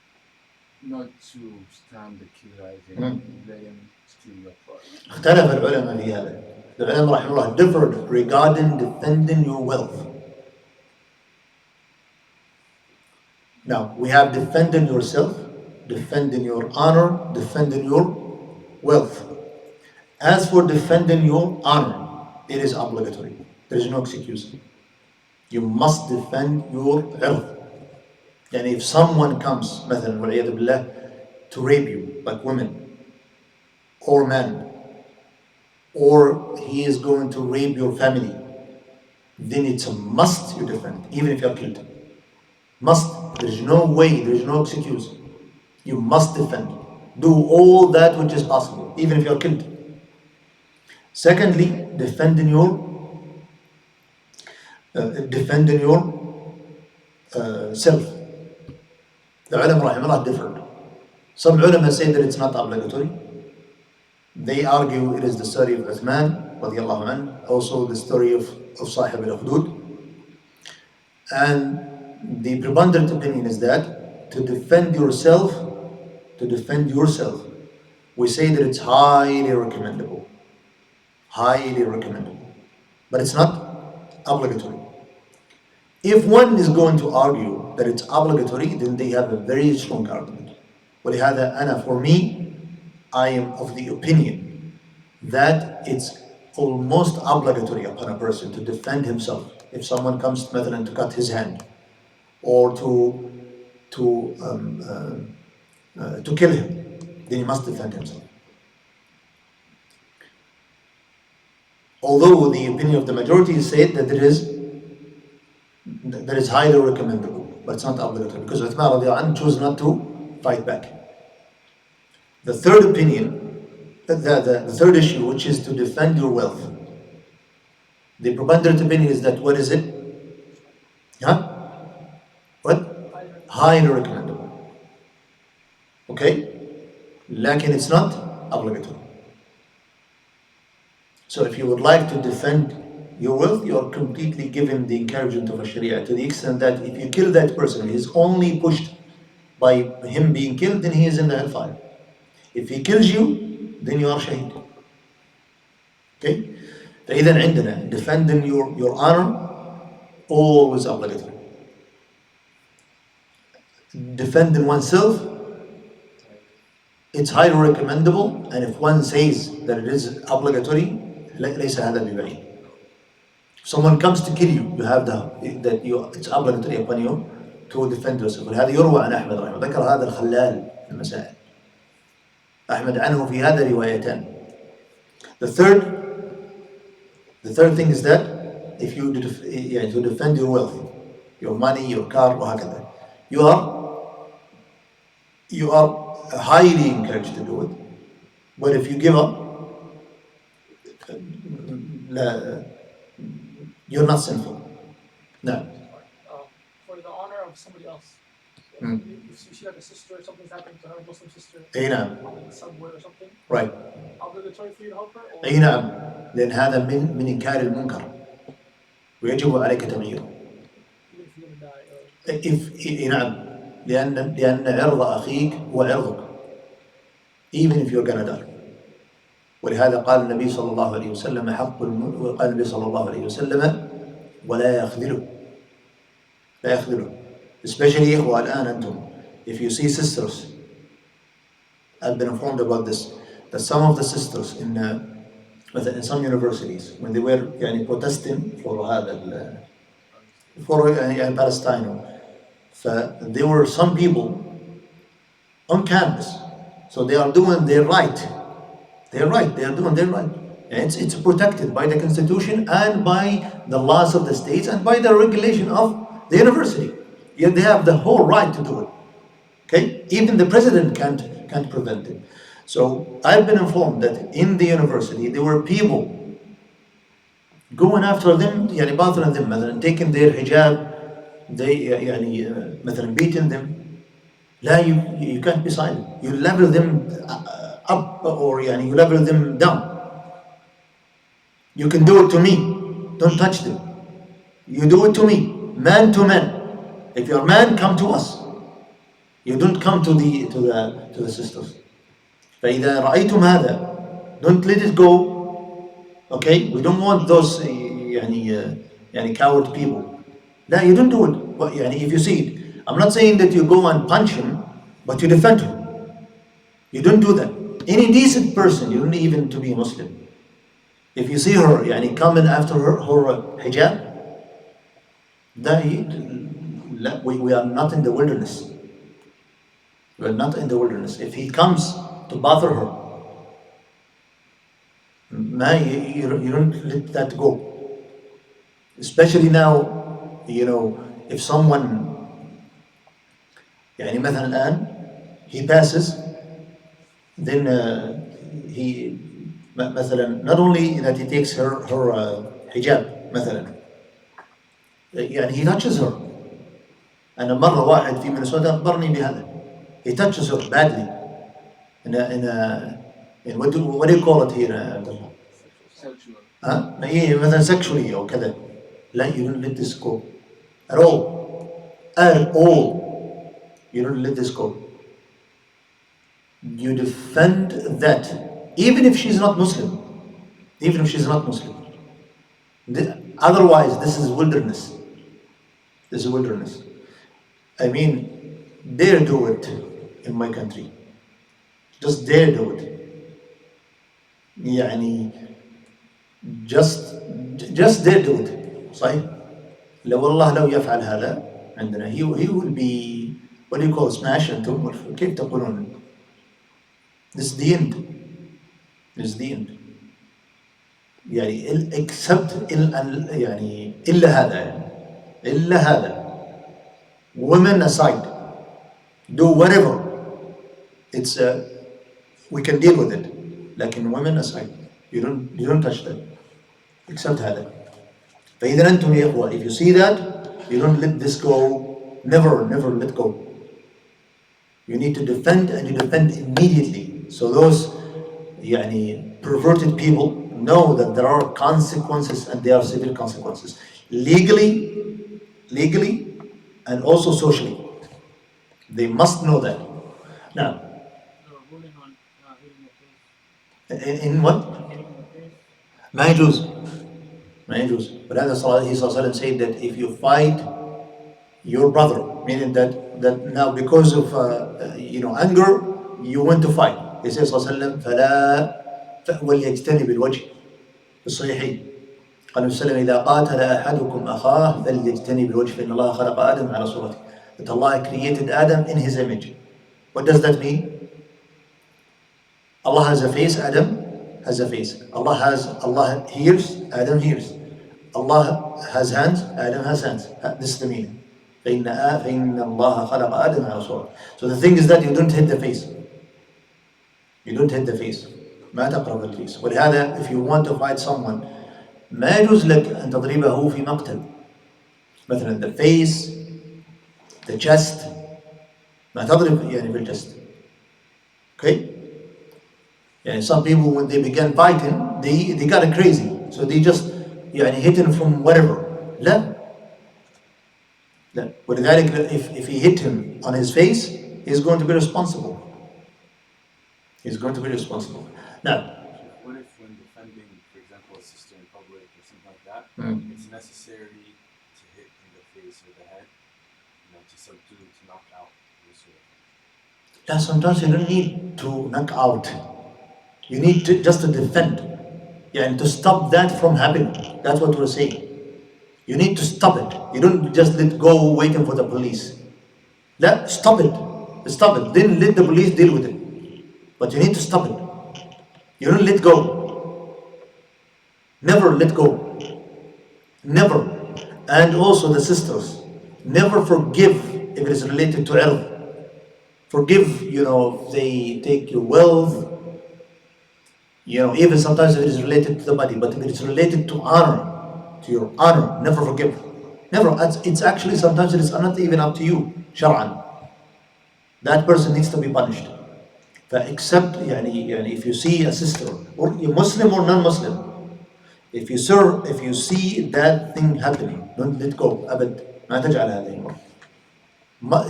not to stand the killer, then let him steal your property. اختلف العلماء في هذا. The ulama rahimahullah differed regarding defending your wealth. Now, we have defending yourself, defending your honor, defending your wealth. As for defending your honor, it is obligatory. There is no excuse. You must defend your irth. And if someone comes, مثلا والعياذ بالله, to rape you, like women or men, or he is going to rape your family, then it's a must you defend, even if you're killed. Must. There's no way, there's no excuse. You must defend. Do all that which is possible, even if you're killed. Secondly, defending your self. The ulama rahimahullah differed. Some ulama say that it's not obligatory. They argue it is the story of Uthman radiallahu anhu, also the story of Sahib al-Hudud. And the preponderant opinion is that to defend yourself, we say that it's highly recommendable. Highly recommendable. But it's not obligatory. If one is going to argue that it's obligatory, then they have a very strong argument. ولهذا for me, I am of the opinion that it's almost obligatory upon a person to defend himself. If someone comes مثلا to cut his hand or to kill him, then he must defend himself. Although the opinion of the majority is said that it is highly recommendable, but it's not obligatory, because Uthman radiallahu anhu chose not to fight back. The third opinion, the third issue, which is to defend your wealth, the preponderant opinion is that, what is it? What? Highly recommendable. Okay? Lakin it's not obligatory. So if you would like to defend your wealth, you are completely given the encouragement of a Sharia, to the extent that if you kill that person, he is only pushed by him being killed, then he is in the hellfire. If he kills you, then you are shaheed. Okay? فإذا عندنا defending your honor, always obligatory. Defending oneself, it's highly recommendable, and if one says that it is obligatory, ليس هذا ببعيد. If someone comes to kill you, you have it's obligatory upon you to defend yourself. ولهذا يروى عن أحمد رحمه الله، ذكر هذا الخلال في المسائل. أحمد عنه في هذا روايتان. The third thing is that if you to defend your wealth, your money, your car, وهكذا, you are highly encouraged to do it. But if you give up, you're not sinful. No. For the honor of somebody else. If you see like a sister, something's happening to her, a Muslim sister, أي نعم. on the subway or something, Right. obligatory for you to help her? Or أي نعم. لأن هذا من إنكار المنكر ويجب عليك تغييره. even if you're going to die? أي نعم. لأن عرض أخيك هو عرضك. Even if you're gonna die. ولهذا قال النبي صلى الله عليه وسلم قال النبي صلى الله عليه وسلم ولا يخذله. لا يخذله. Especially إخوة الآن أنتم. If you see sisters, I've been informed about this, that some of the sisters in some universities, when they were protesting for هذا for Palestine, there were some people on campus, so they are doing their right. They are doing their right. And it's protected by the constitution and by the laws of the states and by the regulation of the university. Yet they have the whole right to do it. Okay? Even the president can't prevent it. So I've been informed that in the university there were people going after them, يعني باطلا them, مثلا taking their hijab, they يعني مثلا beating them. لا, you can't be silent. You level them up, or يعني you level them down. You can do it to me. Don't touch them. You do it to me, man to man. If you're a man, come to us. You don't come to the sisters. فإذا رأيتم هذا, don't let it go. Okay, we don't want those يعني coward people. No, you don't do it. But يعني if you see it, I'm not saying that you go and punch him, but you defend him. You don't do that. Any decent person, you don't even to be a Muslim. If you see her يعني coming after her hijab, لا, we are not in the wilderness. We are not in the wilderness. If he comes to bother her, you don't let that go. Especially now, if someone يعني مثلا الآن he passes, then he مثلا not only that he takes her hijab مثلا, يعني he touches her. أنا مرة واحد في مينيسوتا أخبرني بهذا. He touches her badly. In what do you call it here, Abdullah? Sexual. ها؟ إيه مثلا sexually أو كذا. لا, you don't let this go at all. At all. You don't let this go. You defend that, even if she's not Muslim. Even if she's not Muslim. Otherwise, this is wilderness. This is wilderness. I mean, dare do it in my country. Just dare do it. يعني just dare do it. صحيح؟ لو يفعل هذا عندنا, he will be, what do you call it, smash أنتم كيف تقولون? This is the end. This is the end. يعني except يعني إلا هذا, إلا هذا. Women aside, do whatever. It's we can deal with it. لكن women aside, you don't touch that. Except هذا. فإذا أنتم يا إخوة, if you see that, you don't let this go. Never let go. You need to defend, and you defend immediately. So those يعني perverted people know that there are consequences, and there are severe consequences. Legally, and also socially. They must know that. Now, ruling on hitting the face. in what? Hitting the face. ما يجوز. ما يجوز. ولهذا he ﷺ said that if you fight your brother, meaning that now because of anger, you want to fight. He says صلى الله عليه وسلم فلا وليجتنب الوجه في الصحيحين. قال النبي صلى الله عليه وسلم إذا قاتل أحدكم أخاه فليجتنب الوجه فإن الله خلق آدم على صورته. That Allah created Adam in His image. What does that mean? Allah has a face, Adam has a face. Allah hears, Adam hears. Allah has hands, Adam has hands. This is the meaning. فإن الله خلق آدم على صورته. So the thing is that you don't hit the face. You don't hit the face. ما تقرب الفيس. ولهذا if you want to fight someone, ما يجوز لك أن تضربه في مقتل. مثلا the face, the chest. ما تضرب يعني بالchest. Okay? يعني some people when they began fighting, they got crazy. So they just يعني hit him from whatever. لا. ولذلك if he hit him on his face, he's going to be responsible. He's going to be responsible. Now, what if when defending, for example, a sister in public or something like that, it's necessary to hit in the face or the head, to subdue, to knock out, this sort of thing? yeah, sometimes you don't need to knock out. You need to just to defend. Yeah, and to stop that from happening. That's what we're saying. You need to stop it. You don't just let go waiting for the police. Stop it. Stop it. Then let the police deal with it. But you need to stop it. You don't let go. Never let go. Never. And also the sisters. Never forgive if it is related to ird. Forgive, if they take your wealth, even sometimes if it is related to the body, but if it is related to honor, to your honor, never forgive. Never. It's actually sometimes it is not even up to you, shar'an. That person needs to be punished. Except if you see a sister, or you're Muslim or non-Muslim, if you see that thing happening, don't let go. أبد ما تجعل هذه المرة.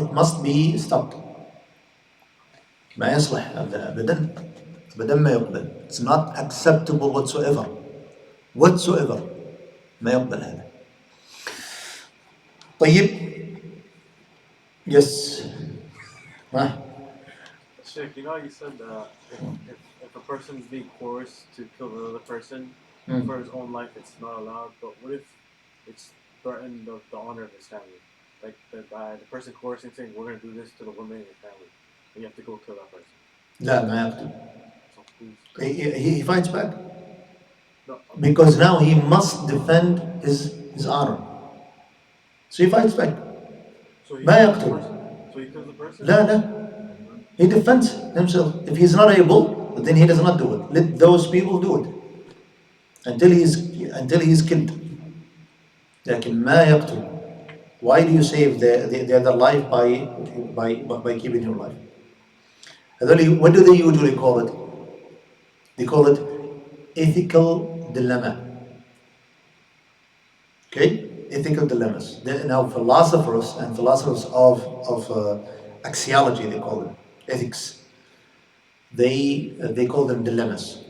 It must be stopped. ما يصلح هذا أبدا. أبدا ما يقبل. It's not acceptable whatsoever. Whatsoever. ما يقبل هذا. طيب. Yes. ها. Sheikh, you said if a person is being coerced to kill another person for his own life, it's not allowed. But what if it's threatened the honor of his family? Like the person coercing, saying, "We're going to do this to the woman in your family," and you have to go kill that person. لا ما يقتل. So who's He fights back. no? Because now he must defend his honor. So he fights back. So he ما kills the يقتل. person. So he kills the person. لا. He defends himself. If he's not able, then he does not do it. Let those people do it until he is killed. لكن ما يقتل. Why do you save the other life by keeping your life? What do they usually call it? They call it ethical dilemma. Okay? Ethical dilemmas. Now philosophers of axiology, they call them ethics. They call them dilemmas.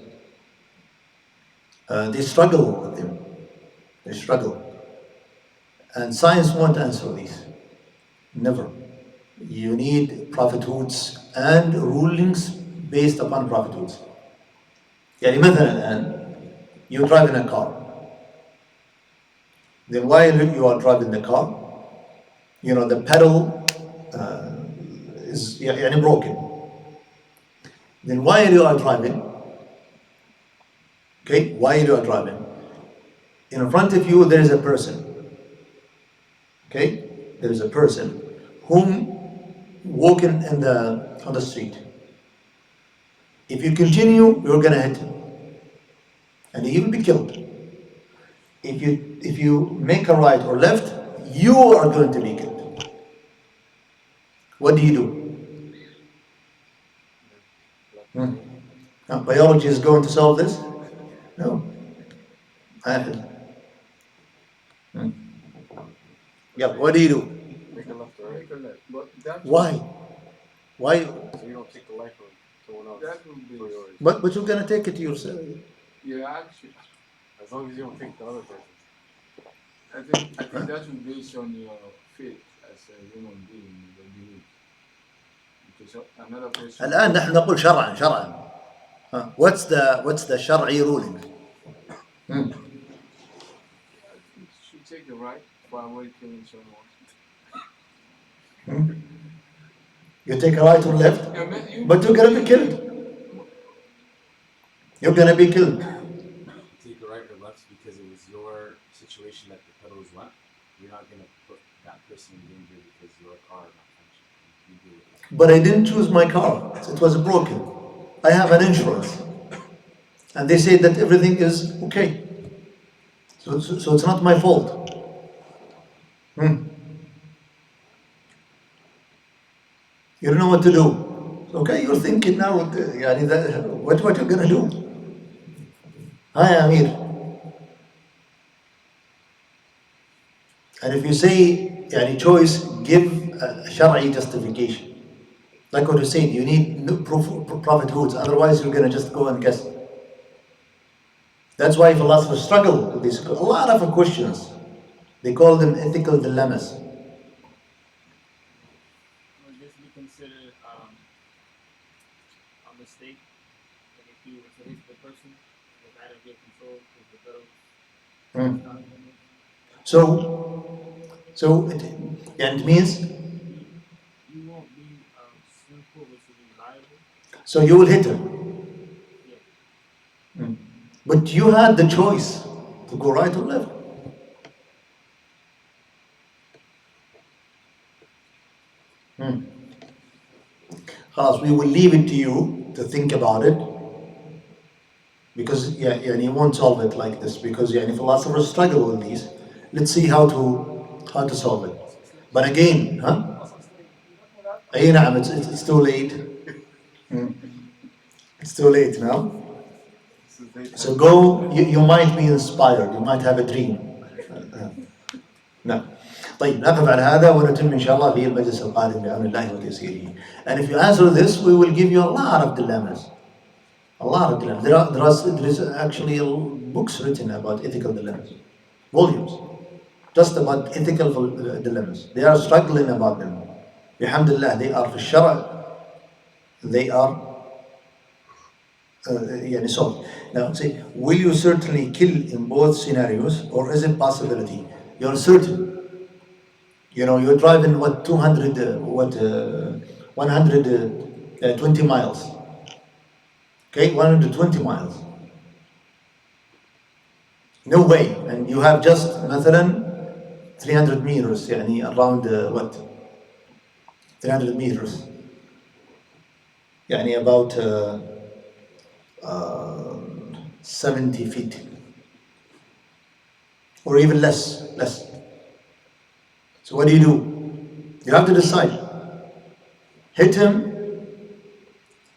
They struggle with them. They struggle. And science won't answer these. Never. You need prophethoods and rulings based upon prophethoods. يعني مثلا الآن you drive in a car. Then while you are driving the car, the pedal is يعني broken. Then while you are driving, in front of you there is a person. Okay, there is a person whom walking on the street. If you continue, you're gonna hit him, and he will be killed. If you make a right or left, you are going to be killed. What do you do? Now, biology is going to solve this? No. Yeah, what do you do? Make a left or right. Make a left. But that Why? Why? So you don't take the life of someone else that would be for yours. But you're gonna take it to yourself. actually. As long as you don't take the other person. I think that would be based on your faith as a human being, your belief. Because another person. الآن نحن نقول شرعا. What's the شرعي ruling? I think you should take the right for avoid killing someone. You take a right or left, but you're gonna be killed. You're gonna be killed. Take a right or left because it was your situation that the pedals went. You're not gonna put that person in danger because your car malfunctioned. You do it. But I didn't choose my car. It was broken. I have an insurance, and they say that everything is okay. So it's not my fault. You don't know what to do. Okay, you're thinking now. What you're gonna do? Hi, Amir. And if you say choice, give a شرعي justification. Like what you said, you need proof of prophethoods, otherwise you're gonna just go and guess. That's why philosophers struggle with this. A lot of questions. They call them ethical dilemmas. Would this be considered a mistake? Like if you were to hit the person, was out of your control with the pedal? So it means You won't be sinful, which will be liable. so you will hit him. Yeah. But you had the choice to go right or left. خلاص, we will leave it to you to think about it, because يعني you won't solve it like this, because يعني philosophers struggle with these. Let's see how to solve it. But again, huh? أي نعم, it's too late. It's too late now. So go, you might be inspired, you might have a dream. نعم. طيب, نقف على هذا ونتم إن شاء الله في المجلس القادم بعون الله وتيسيره. And if you answer this, we will give you a lot of dilemmas. A lot of dilemmas. There is actually books written about ethical dilemmas. Volumes. Just about ethical dilemmas. They are struggling about them. Alhamdulillah, they are في الشرع. They are يعني solved. Now say, will you certainly kill in both scenarios, or is it possibility? You're certain. You know, you're driving 120 miles. Okay, 120 miles. No way. And you have just مثلا 300 meters, يعني around 300 meters. يعني about 70 feet. Or even less. So what do? You have to decide. Hit him,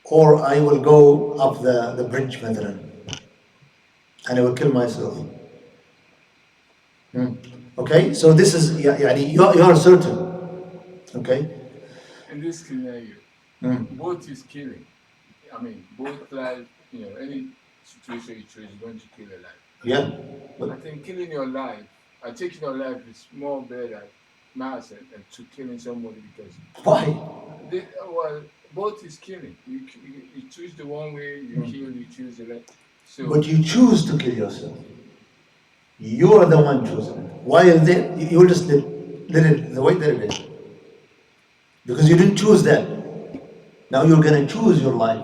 or I will go up the bridge مثلا, and I will kill myself. Okay, so this is يعني you are certain. Okay. In this scenario, both is killing. I mean, both life, any situation you choose, you're going to kill a life. Yeah. But I think killing your life, taking your life is more better mass than to killing somebody, because Why? Both is killing. You choose the one way, you kill, you choose the left. So, but you choose to kill yourself. You are the one choosing it. Why is it? You just let it the way that it is. Because you didn't choose that. Now you're going to choose your life.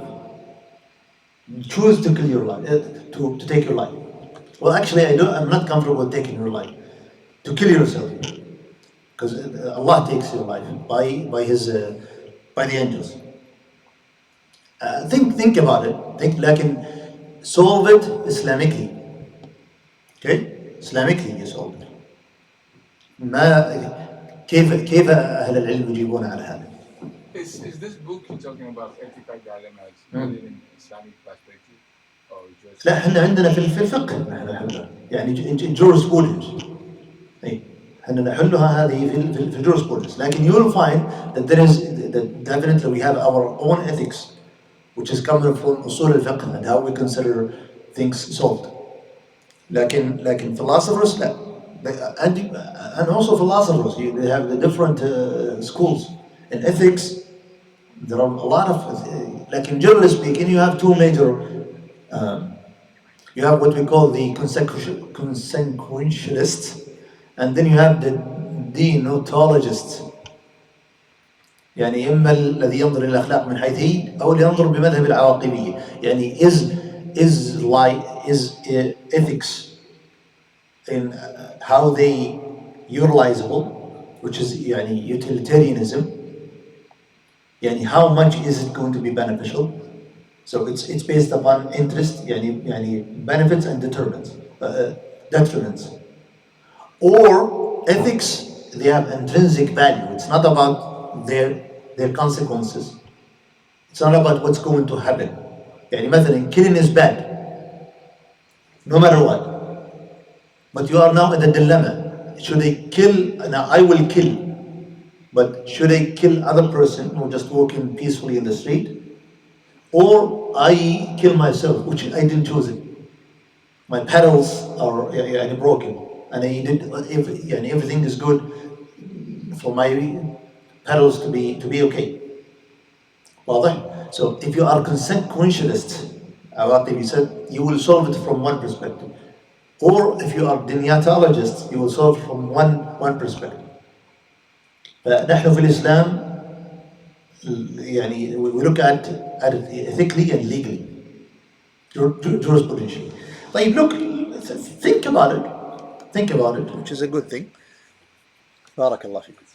You choose to kill your life, to take your life. Well, actually, I'm not comfortable with taking your life. To kill yourself. Because Allah takes your life by the angels. Think about it. لكن solve it Islamically. Okay? Islamically you solve it. كيف أهل العلم يجيبون على هذا؟ Is this book you're talking about ethical dilemmas in an Islamic perspective, or just? لا, احنا عندنا في الفقه يعني jurisprudence. احنا نحلها هذه في jurisprudence. لكن you will find that that definitely we have our own ethics, which is coming from أصول الفقه and how we consider things solved. لكن philosophers لا. And also philosophers, they have the different schools. In ethics, there are a lot of, like in generally speaking, you have two major, you have what we call the consequentialists, and then you have the deontologists. يعني إما الذي ينظر إلى الأخلاق من حيث هي أو اللي ينظر بمذهب العواقبية. يعني is ethics in how they utilizable, which is يعني utilitarianism. يعني how much is it going to be beneficial? So it's based upon interest, يعني benefits and detriments. Or ethics, they have intrinsic value. It's not about their consequences. It's not about what's going to happen. يعني مثلا killing is bad, no matter what. But you are now in a dilemma. Should I kill? Now I will kill. But should I kill other person who just walking peacefully in the street? Or I kill myself, which I didn't choose it. My pedals are broken. And I did everything is good for my pedals to be okay. واضح? So if you are consequentialist, you said, you will solve it from one perspective. Or if you are deontologist, you will solve from one perspective. فنحن في الإسلام يعني we look at it ethically and legally, jurisprudentially. طيب, look, think about it, which is a good thing. بارك الله فيكم.